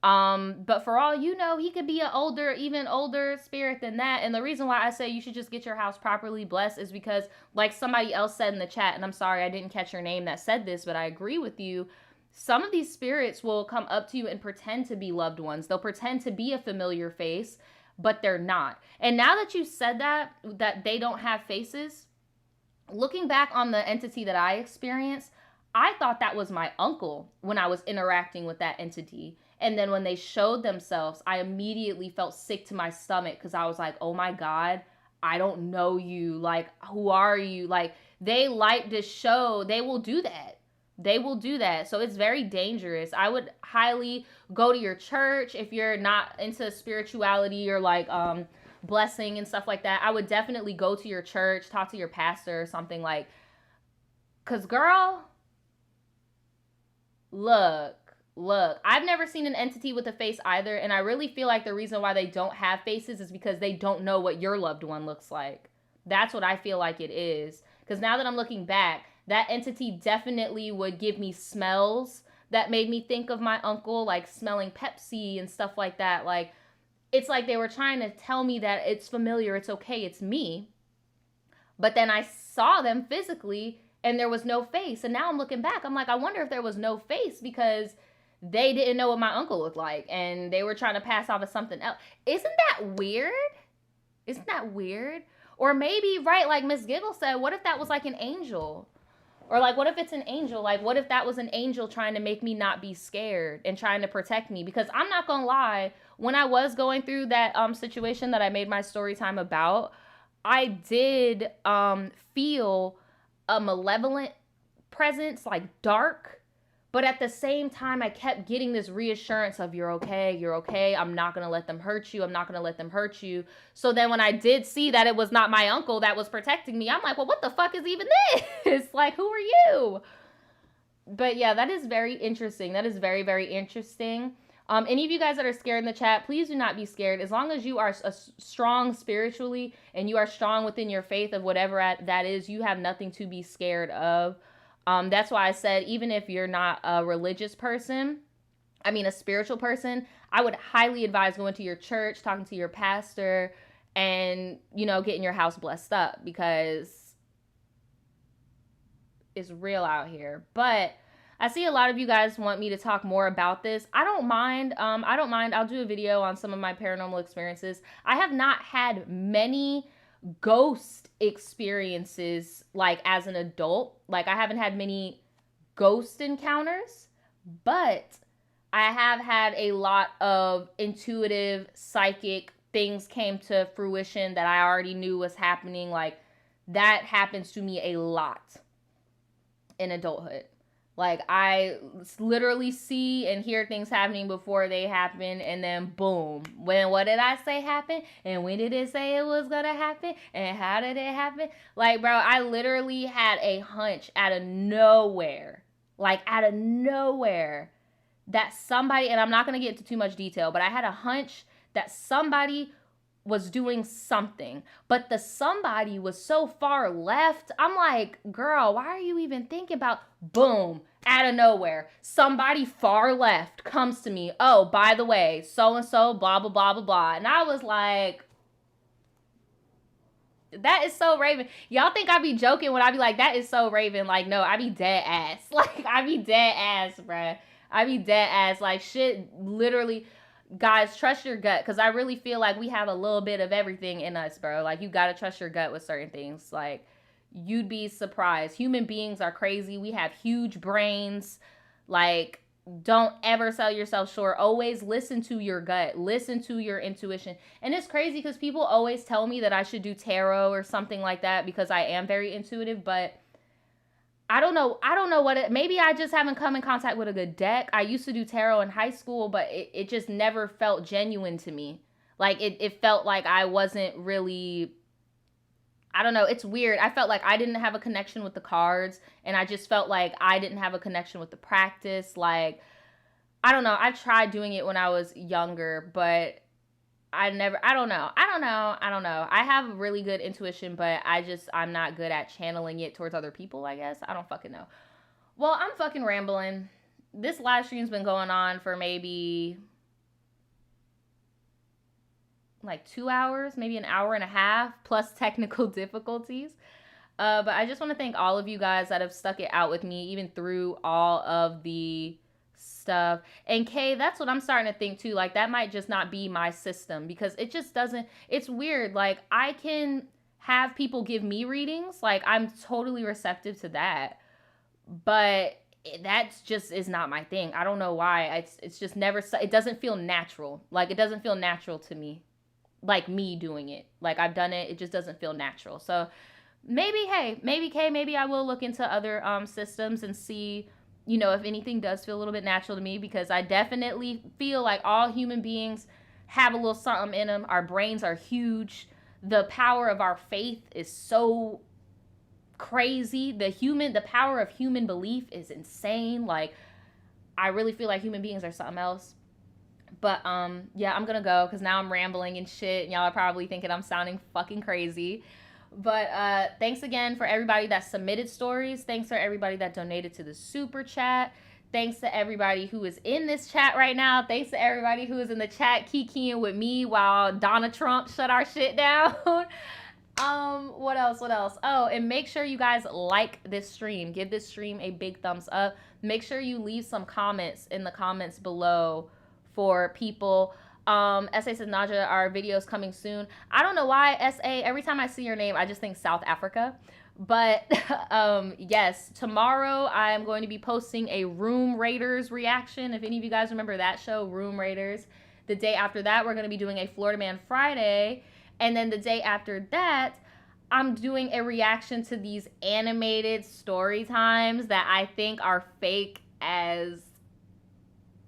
But for all you know, he could be an older, even older spirit than that. And the reason why I say you should just get your house properly blessed is because, like somebody else said in the chat, and I'm sorry I didn't catch your name that said this, but I agree with you. Some of these spirits will come up to you and pretend to be loved ones. They'll pretend to be a familiar face, but they're not. And now that you said that they don't have faces, looking back on the entity that I experienced, I thought that was my uncle when I was interacting with that entity. And then when they showed themselves, I immediately felt sick to my stomach because I was like, oh my God, I don't know you. Like, who are you? Like, they like to show, they will do that. They will do that. So it's very dangerous. I would highly go to your church if you're not into spirituality or like blessing and stuff like that. I would definitely go to your church, talk to your pastor or something, like, cause girl, look, I've never seen an entity with a face either, and I really feel like the reason why they don't have faces is because they don't know what your loved one looks like. That's what I feel like it is. Because now that I'm looking back, that entity definitely would give me smells that made me think of my uncle, like smelling Pepsi and stuff like that. Like, it's like they were trying to tell me that it's familiar, it's okay, it's me. But then I saw them physically and there was no face. And now I'm looking back, I'm like, I wonder if there was no face because they didn't know what my uncle looked like and they were trying to pass off as something else. Isn't that weird? Isn't that weird? Or maybe, right, like Miss Giggle said, what if that was like an angel? Or like, what if it's an angel? Like, what if that was an angel trying to make me not be scared and trying to protect me? Because I'm not gonna lie, when I was going through that situation that I made my story time about, I did feel a malevolent presence, like dark. But at the same time, I kept getting this reassurance of you're okay, I'm not going to let them hurt you. So then when I did see that it was not my uncle that was protecting me, I'm like, well, what the fuck is even this? Like, who are you? But yeah, that is very interesting. That is very, very interesting. Any of you guys that are scared in the chat, please do not be scared. As long as you are strong spiritually and you are strong within your faith of whatever that is, you have nothing to be scared of. That's why I said, even if you're not a religious person, a spiritual person, I would highly advise going to your church, talking to your pastor, and, getting your house blessed up because it's real out here. But I see a lot of you guys want me to talk more about this. I don't mind. I'll do a video on some of my paranormal experiences. I have not had many ghost experiences like as an adult. Like, I haven't had many ghost encounters, but I have had a lot of intuitive, psychic things came to fruition that I already knew was happening. Like, that happens to me a lot in adulthood. Like, I literally see and hear things happening before they happen, and then boom. What did I say happened? And when did it say it was gonna happen? And how did it happen? Like, bro, I literally had a hunch out of nowhere. Like, out of nowhere. That somebody, and I'm not gonna get into too much detail, but I had a hunch that somebody was doing something, but the somebody was so far left. I'm like, girl, why are you even thinking about, boom, out of nowhere, somebody far left comes to me. Oh, by the way, so-and-so, blah, blah, blah, blah, blah. And I was like, that is so Raven. Y'all think I be joking when I be like, that is so Raven. Like, no, I be dead ass. Like, I be dead ass, bruh. I be dead ass. Like, shit, literally. Guys, trust your gut, because I really feel like we have a little bit of everything in us, bro. Like, you gotta trust your gut with certain things. Like, you'd be surprised. Human beings are crazy. We have huge brains. Like, don't ever sell yourself short. Always listen to your gut. Listen to your intuition. And it's crazy because people always tell me that I should do tarot or something like that because I am very intuitive, but I don't know what it, maybe I just haven't come in contact with a good deck. I used to do tarot in high school, but it just never felt genuine to me. Like, it felt like I wasn't really I don't know. It's weird. I felt like I didn't have a connection with the cards, and I just felt like I didn't have a connection with the practice. Like, I don't know. I tried doing it when I was younger, but I don't know. I have really good intuition, but I'm not good at channeling it towards other people, I guess. I don't fucking know. Well, I'm fucking rambling. This live stream's been going on for maybe like 2 hours, maybe an hour and a half, plus technical difficulties. But I just want to thank all of you guys that have stuck it out with me, even through all of the stuff. And Kay, that's what I'm starting to think too. Like, that might just not be my system, because it just doesn't, it's weird. Like, I can have people give me readings. Like, I'm totally receptive to that. But that's just is not my thing. I don't know why. It's just never, it doesn't feel natural. Like, it doesn't feel natural to me. Like, me doing it. Like, I've done it. It just doesn't feel natural. So maybe, hey, maybe Kay, maybe I will look into other systems and see, you know, if anything does feel a little bit natural to me, because I definitely feel like all human beings have a little something in them. Our brains are huge. The power of our faith is so crazy. The power of human belief is insane. Like, I really feel like human beings are something else. But yeah, I'm gonna go because now I'm rambling and shit, and y'all are probably thinking I'm sounding fucking crazy. But thanks again for everybody that submitted stories. Thanks for everybody that donated to the super chat. Thanks to everybody who is in this chat right now. Thanks to everybody who is in the chat kikiing with me while Donald Trump shut our shit down. What else? Oh, and make sure you guys like this stream. Give this stream a big thumbs up. Make sure you leave some comments in the comments below for people. SA says, Naja, our video's coming soon. I don't know why, SA, every time I see your name, I just think South Africa. But yes, tomorrow I'm going to be posting a Room Raiders reaction. If any of you guys remember that show, Room Raiders. The day after that, we're going to be doing a Florida Man Friday. And then the day after that, I'm doing a reaction to these animated story times that I think are fake as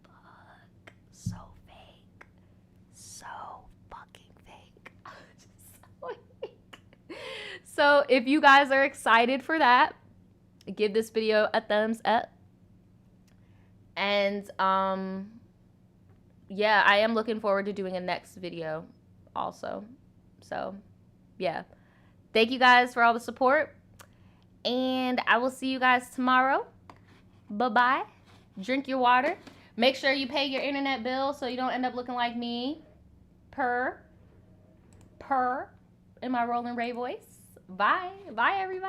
fuck. So fake. So fucking fake. Just so fake. So if you guys are excited for that, give this video a thumbs up. And yeah, I am looking forward to doing a next video also. So yeah, thank you guys for all the support, and I will see you guys tomorrow. Bye-bye. Drink your water. Make sure you pay your internet bill so you don't end up looking like me. Purr in my Rolling Ray voice. Bye everybody.